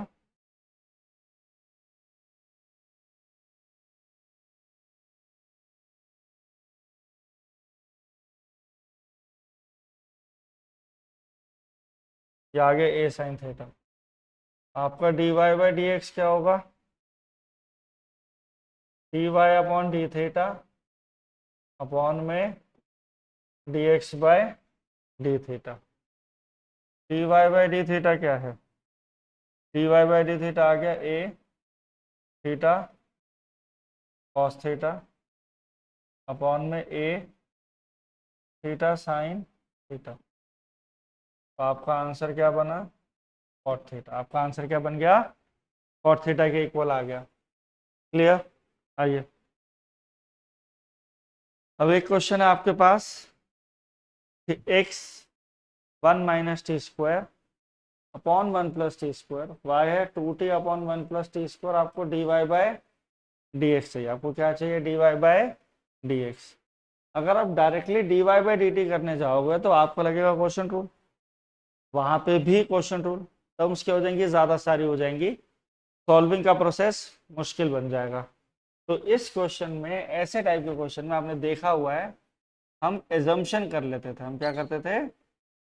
ये आगे ए साइन थीटा। आपका d y by d x क्या होगा, d y upon d theta upon में d x by d theta. D y by d theta क्या है, d y by d theta आ गया a theta cos theta upon में ए थीटा साइन थीटा। तो आपका आंसर क्या बना, कॉट थीटा। आपका आंसर क्या बन गया, कॉट थीटा के इक्वल आ गया। क्लियर। आइए अब एक क्वेश्चन है आपके पास कि x 1 minus t square upon 1 plus t square, y है 2t upon 1 plus t square. आपको d y by d x चाहिए। आपको क्या चाहिए, d y by d x. अगर आप directly d y by d t करने जाओगे तो आपको लगेगा क्वेश्चन रूल, वहां पे भी क्वेश्चन रूल, टर्म्स क्या हो जाएंगी, ज़्यादा सारी हो जाएंगी, सॉल्विंग का प्रोसेस मुश्किल बन जाएगा। तो इस क्वेश्चन में, ऐसे टाइप के क्वेश्चन में आपने देखा हुआ है, हम एजम्पशन कर लेते थे। हम क्या करते थे,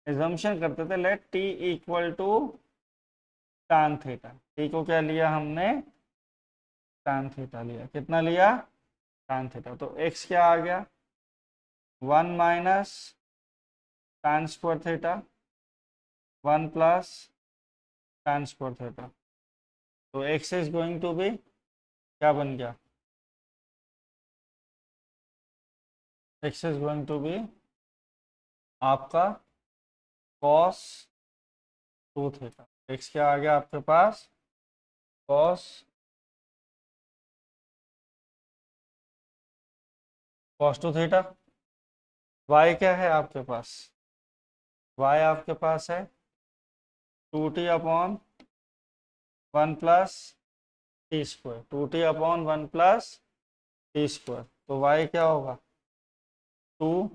एजम्पशन करते थे, let t equal to tan theta. T को क्या लिया हमने, tan थीटा लिया। कितना लिया, tan थीटा। तो x क्या आ गया, 1 minus tan square theta 1 plus tan square theta. तो x is going to be क्या बन गया, x is going to be आपका cos 2 थीटा। x क्या आ गया आपके पास, cos 2 थीटा। y क्या है आपके पास, y आपके पास है 2t upon 1 plus t square, 2t upon 1 plus t square. तो y क्या होगा, 2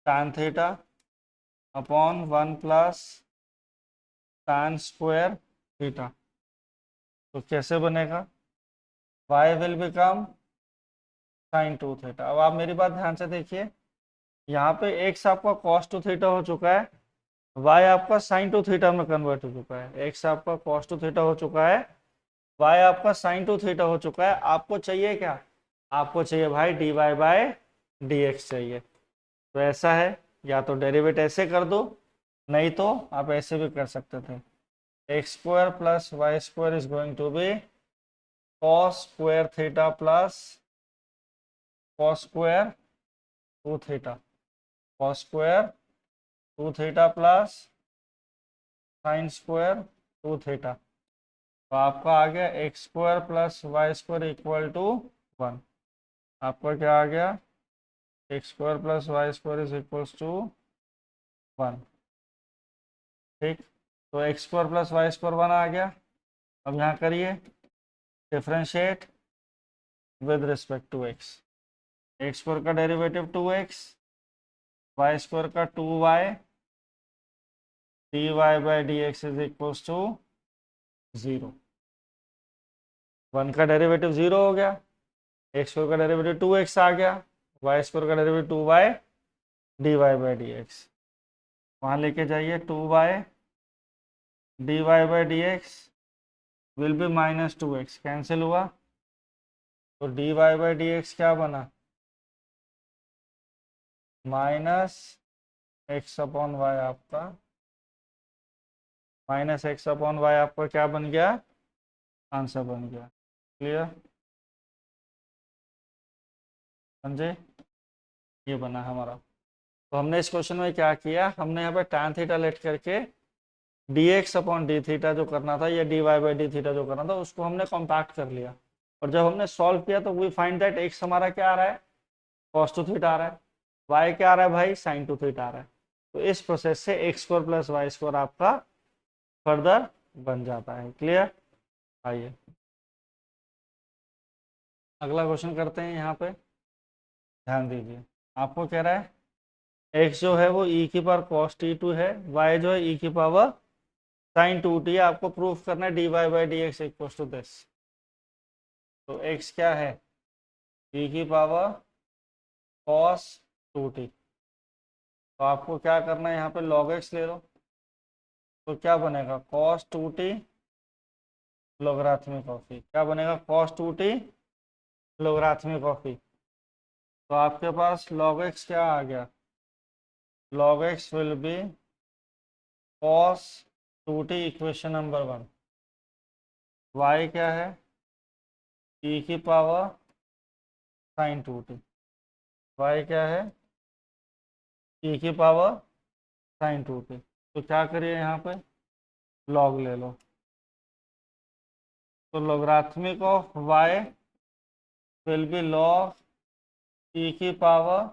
tan theta upon 1 plus tan square theta. तो कैसे बनेगा, y will become sin 2 theta. अब आप मेरी बात ध्यान से देखिए, यहाँ पे x आपका cos 2 थीटा हो चुका है, y आपका sin 2 थीटा में कन्वर्ट हो चुका है। x आपका cos 2 थीटा हो चुका है, y आपका sin 2 थीटा हो चुका है। आपको चाहिए क्या, आपको चाहिए भाई dy बाय dx चाहिए। तो ऐसा है, या तो डेरिवेट ऐसे कर दो, नहीं तो आप ऐसे भी कर सकते थे। X square plus y square is going to be cos square theta plus cos square 2 theta, cos square 2 theta plus sine square 2 theta. तो आपका आ गया x square plus y square equal to 1। आपका क्या आ गया, x square plus y square is equals to 1। ठीक, तो x square plus y square 1 आ गया। अब यहाँ करिए differentiate with respect to x. X square का डेरिवेटिव 2x, वाई स्क्वायर का 2y, dy by d x is equals to 0। 1 का डेरिवेटिव 0 हो गया, एक्स स्क्वायर का डेरिवेटिव 2x आ गया, वाई स्क्वायर का डेरिवेटिव 2y dy/dx। वहाँ लेके जाइए 2y dy/dx will be -2x, cancel हुआ तो dy/dx क्या बना, -x/y आपका, -x/y आपका क्या बन गया, आंसर बन गया। क्लियर, समझे, ये बना हमारा। तो हमने इस क्वेश्चन में क्या किया, हमने यहाँ पे tan थीटा लेट करके dx/d थीटा जो करना था या dy/d थीटा जो करना था उसको हमने कॉम्पैक्ट कर लिया, और जब हमने सॉल्व किया तो वी फाइंड दैट x हमारा क्या आ रहा है, cos 2 थीटा आ रहा है, y क्या आ रहा है भाई, sin 2 थीटा आ रहा है। तो इस प्रोसेस से x² + y² आपका फर्दर बन जाता है। क्लियर, आइए अगला क्वेश्चन करते हैं। यहाँ पे ध्यान दीजिए, आपको कह रहा है x जो है वो e⁻ cos t2 है, y जो है e⁻ sin 2t, आपको प्रूफ करना है dy/dx = this। तो x क्या है, e⁻ cos 2t, तो आपको क्या करना है, यहाँ पे log x ले लो, तो क्या बनेगा cos 2t लोगरिथमिक ऑफ ई, क्या बनेगा cos 2t लोगरिथमिक ऑफ ई। तो आपके पास log x क्या आ गया, log x will B cos 2t equation number 1, y क्या है e⁻ sin 2t, y क्या है e⁻ sin 2t। तो क्या करिए यहाँ पे log ले लो, तो logarithmic of y will be log e⁻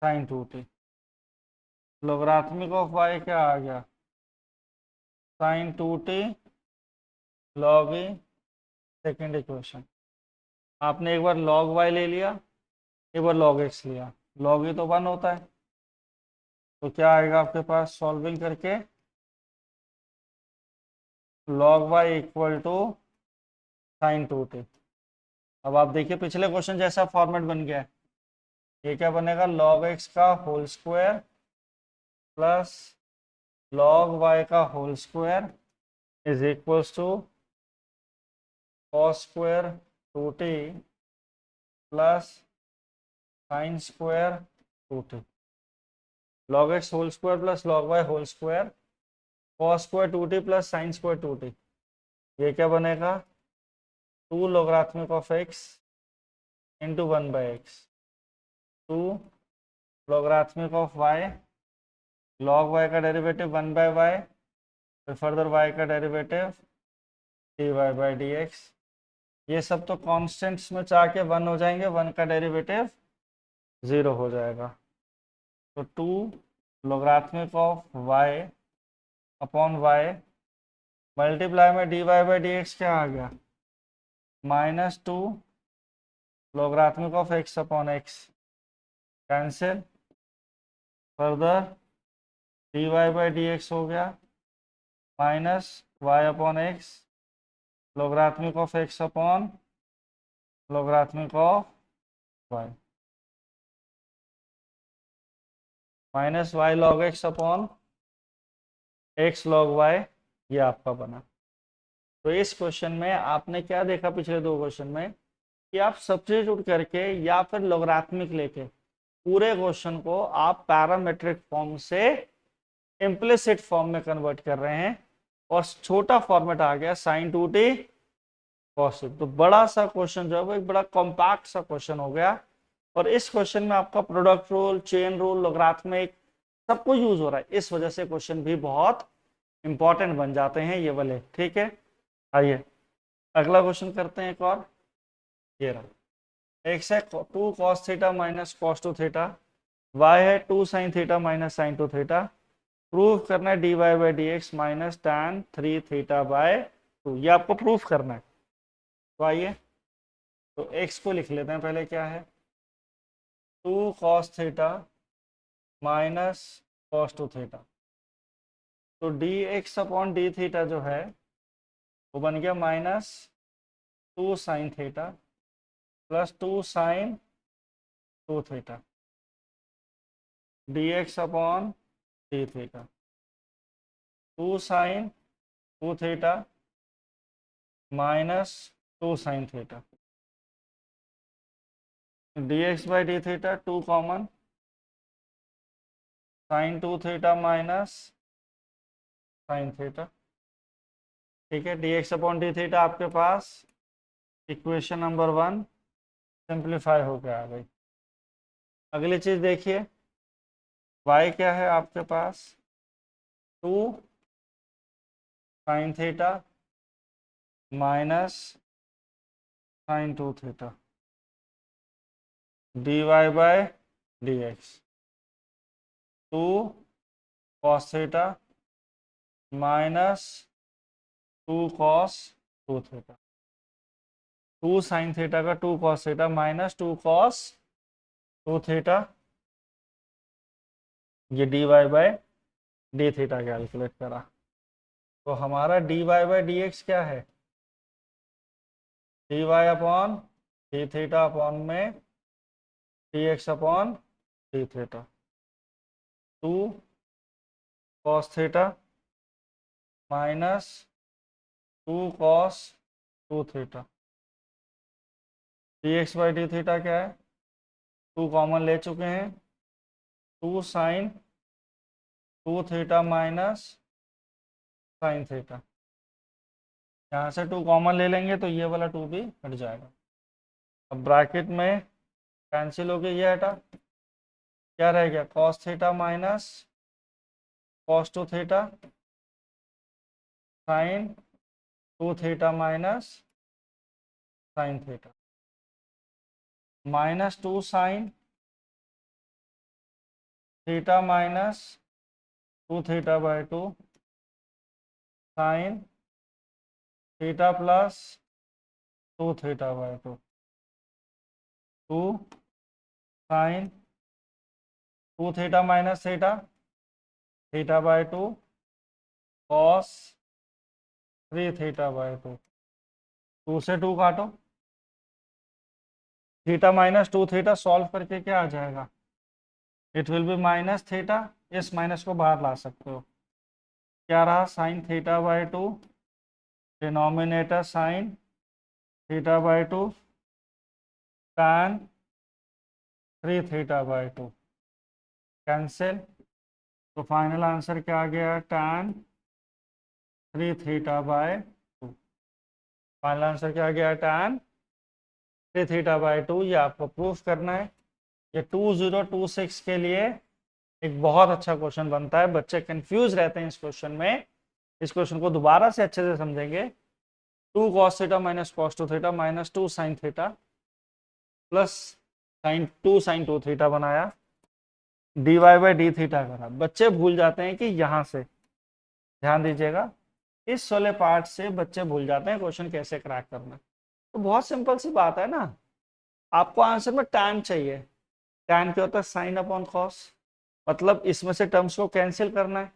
sin 2t, logarithmic of y क्या आ गया, sin 2t log e, second equation. आपने एक बार log y ले लिया, एक बार log x लिया, log e तो 1 होता है, तो क्या आएगा आपके पास सॉल्विंग करके log y = sin 2t। अब आप देखिए पिछले क्वेश्चन जैसा फॉर्मेट बन गया है, ये क्या बनेगा, log x का whole square plus log y का whole square is equals to cos square 2t plus sin square 2t, log x whole square plus log y whole square cos square 2t plus sin square 2t, ये क्या बनेगा 2 logarithmic of x into 1/x, 2 logarithmic of y, log y का डेरिवेटिव 1/y, फिर फर्दर y का डेरिवेटिव dy/dx। ये सब तो कॉन्स्टेंट्स में जाके 1 हो जाएंगे, 1 का डेरिवेटिव 0 हो जाएगा। तो 2 logarithmic of y upon y multiply में dy/dx क्या आ गया, -2 logarithmic of x upon x, cancel, further dy/dx हो गया -y upon x logarithmic of x upon logarithmic of y, -y log x upon x log y, ये आपका बना। तो इस क्वेश्चन में आपने क्या देखा पिछले दो क्वेश्चन में, कि आप सब्स्टिट्यूट करके या फिर लोगरिथमिक लेके पूरे क्वेश्चन को आप पैरामेट्रिक फॉर्म से इम्प्लिसिट फॉर्म में कन्वर्ट कर रहे हैं, और छोटा फॉर्मेट आ गया sin 2t cos 2t। तो बड़ा सा क्वेश्चन जो है वो एक बड़ा कॉम्पैक्ट सा क्वेश्चन हो गया, और इस क्वेश्चन में आपका product rule, chain rule, logarithmic सब कुछ यूज हो रहा है, इस वजह से क्वेश्चन भी बहुत इंपॉर्टेंट बन जाते हैं ये वाले। ठीक है, आइए अगला क्वेश्चन करते हैं एक और। ये रहा, x है 2 cos theta minus cos 2 theta, y है 2 sin theta minus sin 2 theta, proof करना है dy/dx minus tan 3 theta by 2, ये आपको प्रूफ करना है। तो आइए, तो x को लिख लेते हैं पहले, क्या है 2 cos theta minus cos 2 theta, तो dx अपॉन डी थीटा जो है वो बन गया 2 sine theta plus 2 sine 2 theta dx upon d theta. 2 sine 2 theta minus 2 sine theta dx by d theta 2 common, sine 2 theta minus sine theta. ठीक है, dx अपॉन डी थीटा आपके पास इक्वेशन नंबर 1 सिंप्लीफाई हो गया आ गई। अगली चीज देखिए, y क्या है आपके पास 2 sine theta minus sine 2 theta dy by dx, 2 cos theta minus 2 cos 2 theta, 2 sine theta का 2 cos theta minus 2 cos 2 theta, ये dy by d theta calculate करा। तो हमारा dy बाय dx क्या है, dy upon d theta upon में dx upon d theta, 2 cos theta minus 2 cos 2 theta, dx by d theta क्या है, 2 कॉमन ले चुके हैं, 2 sine 2 theta minus sine theta, यहाँ से 2 कॉमन ले लेंगे तो ये वाला 2 भी हट जाएगा। अब ब्रैकेट में कैंसिल हो गया, ये हटा, क्या रह गया cos theta minus cos 2 theta sine 2 theta minus sine theta, minus 2 sine theta minus 2 theta by 2 sine theta plus 2 theta by 2, 2 sine 2 theta minus theta theta by 2 cos 3 theta by 2, 2 से 2 काटो, थीटा माइनस 2 थीटा सॉल्व करके क्या आ जाएगा, it will be minus theta, इस माइनस को बाहर ला सकते हो, क्या रहा sine theta by 2, denominator sine theta by 2 tan 3 theta by 2 cancel, तो फाइनल आंसर क्या आ गया tan 3 theta by 2, final answer क्या आ गया tan 3 थीटा बाय 2। ये आपको प्रूफ करना है। ये 2026 के लिए एक बहुत अच्छा क्वेश्चन बनता है, बच्चे कंफ्यूज रहते हैं इस क्वेश्चन में। इस क्वेश्चन को दोबारा से अच्छे से समझेंगे, 2 cos theta minus cos 2 theta minus 2 sine theta plus sign 2 theta बनाया, dy बाई डी थीटा करा। बच्चे भूल जाते हैं कि यहाँ से, ध्यान दीजिएगा, इस वाले पार्ट से बच्चे भूल जाते हैं क्वेश्चन कैसे क्रैक करना। तो बहुत सिंपल सी बात है ना, आपको आंसर में tan चाहिए, tan क्या होता है साइन अपॉन कॉस, मतलब इसमें से टर्म्स को कैंसिल करना है।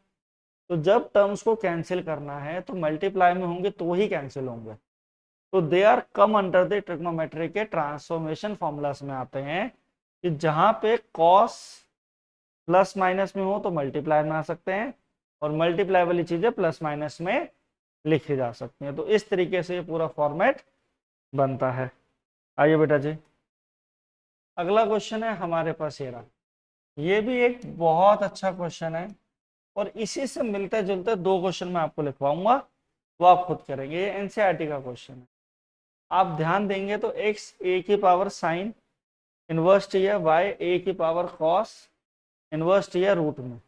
तो जब टर्म्स को कैंसिल करना है तो मल्टीप्लाई में होंगे तो ही कैंसिल होंगे, तो they are come under the trigonometry के ट्रांसफॉर्मेशन फॉर्मूलास में आते हैं कि जहां पे कॉस प्लस माइनस में हो तो मल्टीप्लाई में आ सकते हैं, और मल्टीप्लाई वाली चीजें प्लस माइनस में लिखी जा सकती हैं। तो इस तरीके से ये पूरा फॉर्मेट बनता है। आइए बेटा जी, अगला क्वेश्चन है हमारे पास ये रहा। ये भी एक बहुत अच्छा क्वेश्चन है, और इसी से मिलते जुलते 2 क्वेश्चन मैं आपको लिखवाऊंगा, वो आप खुद करेंगे। ये एनसीईआरटी का क्वेश्चन है, आप ध्यान देंगे तो x a की पावर साइन इनवर्स टी है, y a की पावर कॉस इनवर्स टी है रूट में।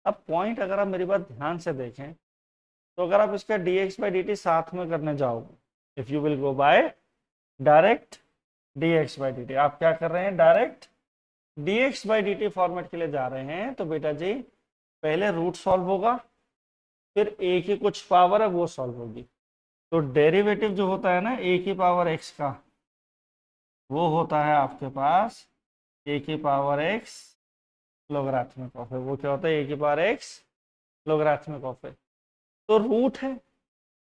अब पॉइंट अगर आप मेरी बात ध्यान से देखें तो अगर आप इसका dx बाई dt साथ में करने जाओगे, if you will go by direct dx by dt, आप क्या कर रहे हैं direct dx by dt format के लिए जा रहे हैं, तो बेटा जी पहले रूट सॉल्व होगा, फिर a की कुछ पावर है वो सॉल्व होगी। तो डेरिवेटिव जो होता है ना a की पावर x का, वो होता है आपके पास a की पावर x लोगरिथमिक ऑफ है। वो क्या होता है a की पावर x लोगरिथमिक ऑफ है। तो रूट है,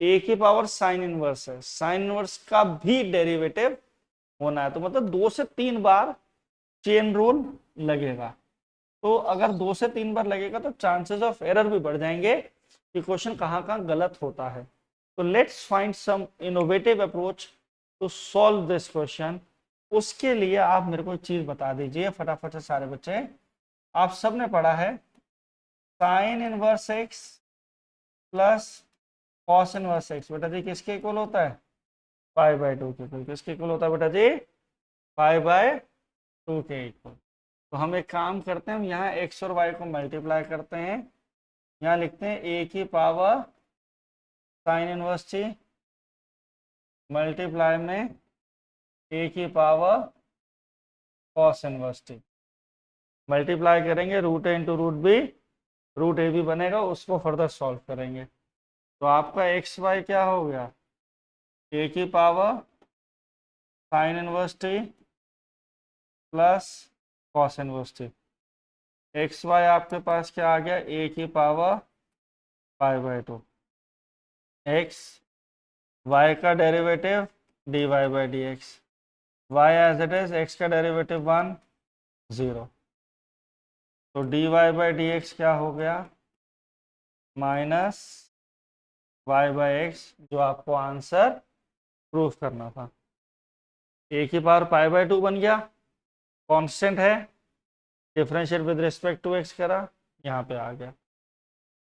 ए की पावर साइन इनवर्स है, साइन इनवर्स का भी डेरिवेटिव होना है, तो मतलब 2 से 3 बार चेन रूल लगेगा। तो अगर 2 से 3 बार लगेगा तो चांसेस ऑफ एरर भी बढ़ जाएंगे कि क्वेश्चन कहाँ कहाँ गलत होता है। तो let's find some innovative approach to solve this question. उसके लिए आप मेरे को एक चीज बता दीजिए फटाफट से सारे बच्चे। आप सबने पढ़ा है sine inverse x plus cos inverse x, बेटा जी किसके इक्वल होता है? पाई बाय 2 के इक्वल। किसके इक्वल होता है बेटा जी? पाई बाय 2 के इक्वल। तो हम एक काम करते हैं, हम यहाँ एक्स और वाई को मल्टीप्लाई करते हैं, यहाँ लिखते हैं ए की power sine inverse t multiply में ए की power cos inverse t. Multiply करेंगे root a into root b, root a b बनेगा, उसको फर्दर सॉल्व करेंगे। तो आपका एक्स वाई क्या हो गया? ए की power sine inverse t plus cos inverse t. X y आपके पास क्या आ गया? ए की power pi by 2। X y का derivative d y by d x, y as it is, x का डेरिवेटिव 1 0। तो d y by d x क्या हो गया? माइनस वाई बाई एक्स, जो आपको आंसर प्रूफ करना था। ए की पावर पाई बाय 2 बन गया, कांस्टेंट है, differentiate with respect to x करा, यहाँ पे आ गया।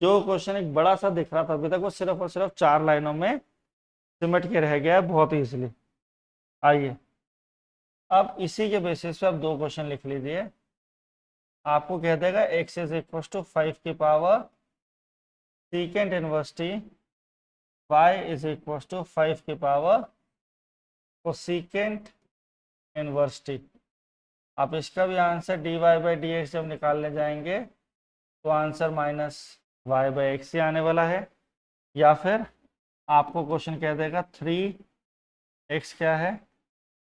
जो क्वेश्चन एक बड़ा सा दिख रहा था अभी तक, वो सिर्फ और सिर्फ 4 लाइनों में सिमट के रह गया है बहुत इजीली। आइए अब इसी के बेसिस पे आप 2 क्वेश्चन लिख लीजिए। आपको कह देगा x इज इक्वल टू 5 की power secant inverse t, y is equal to 5 की पावर कोसीकेंट इनवर्स टी। आप इसका भी answer d y by d x जब निकालने जाएंगे तो answer minus y by x ही आने वाला है। या फिर आपको क्वेश्चन कह देगा 3x क्या है,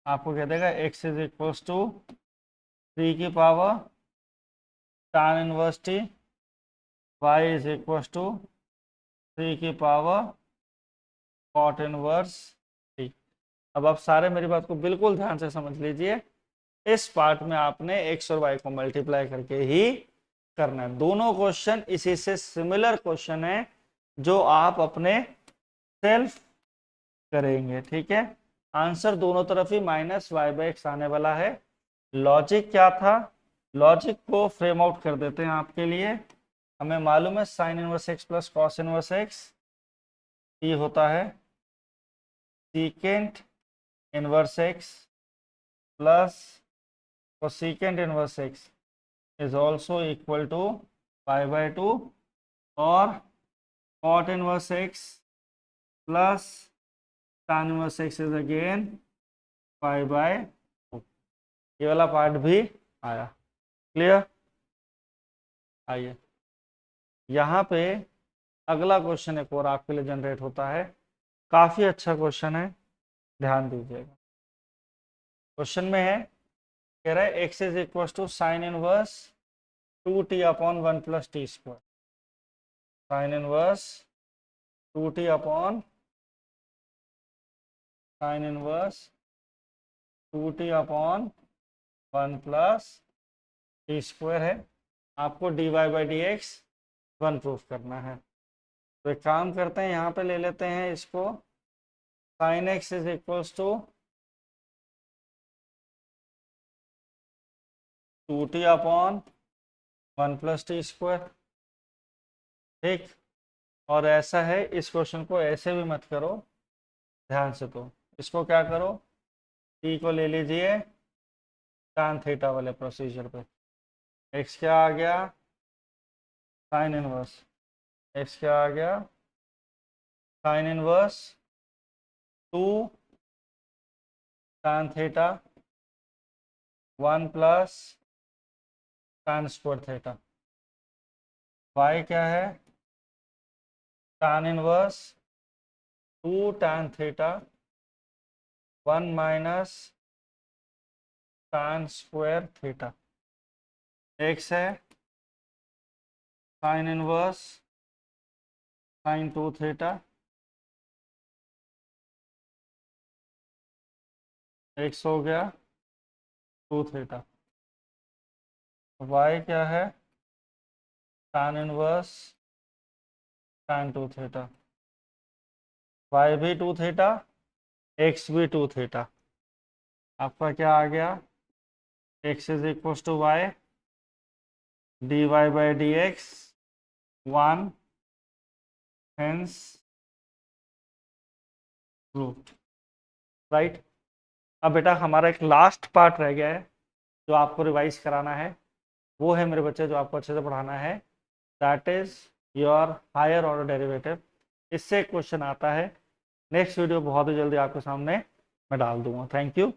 आपको कह देगा x इज इक्वल टू 3 की power tan inverse t, y is equal to 3 की पावर कॉट इनवर्स टी। अब आप सारे मेरी बात को बिल्कुल ध्यान से समझ लीजिए। इस पार्ट में आपने x और y को मल्टीप्लाई करके ही करना है। दोनों क्वेश्चन इसी से सिमिलर क्वेश्चन है जो आप अपने सेल्फ करेंगे, ठीक है। आंसर दोनों तरफ ही माइनस वाई बाई एक्स आने वाला है। लॉजिक क्या था? लॉजिक को फ्रेम आउट कर देते हैं आपके लिए। हमें मालूम है sine inverse x plus cos inverse x ये होता है secant inverse x plus cosecant inverse x is also equal to pi by 2, और cot inverse x plus tan inverse x is again pi by 2। ये वाला पार्ट भी आया। क्लियर? आइए यहाँ पे अगला क्वेश्चन एक और आपके लिए जनरेट होता है, काफी अच्छा क्वेश्चन है, ध्यान दीजिएगा। क्वेश्चन में है, कह रहा है x is equal to sine inverse 2t upon 1 plus t square. Sine inverse 2t upon sine inverse 2t upon 1 plus t square है। आपको d y by d x 1 proof करना है। तो एक काम करते हैं, यहाँ पे ले लेते हैं इसको, sine x is equal to 2t upon 1 plus t square, ठीक। और ऐसा है, इस क्वेश्चन को ऐसे भी मत करो, ध्यान से। तो इसको क्या करो, t को ले लीजिए tan थीटा वाले प्रोसीजर पे। x क्या आ गया? Sine inverse. x क्या आ गया? Sine inverse 2 tan theta 1 plus tan square theta. y क्या है? tan inverse 2 tan theta 1 minus tan square theta. x है sine inverse sine 2 theta x हो गया 2 थीटा, y क्या है tan inverse tan 2 theta, y भी 2 थीटा, x भी 2 थीटा। आपका क्या आ गया, x is equal to y dy by d x 1 hence proved, right. अब बेटा हमारा एक लास्ट पार्ट रह गया है जो आपको रिवाइज कराना है, वो है मेरे बच्चे जो आपको अच्छे से पढ़ाना है, that is your higher order derivative. इससे एक क्वेश्चन आता है, नेक्स्ट वीडियो बहुत ही जल्दी आपके सामने मैं डाल दूंगा। Thank you.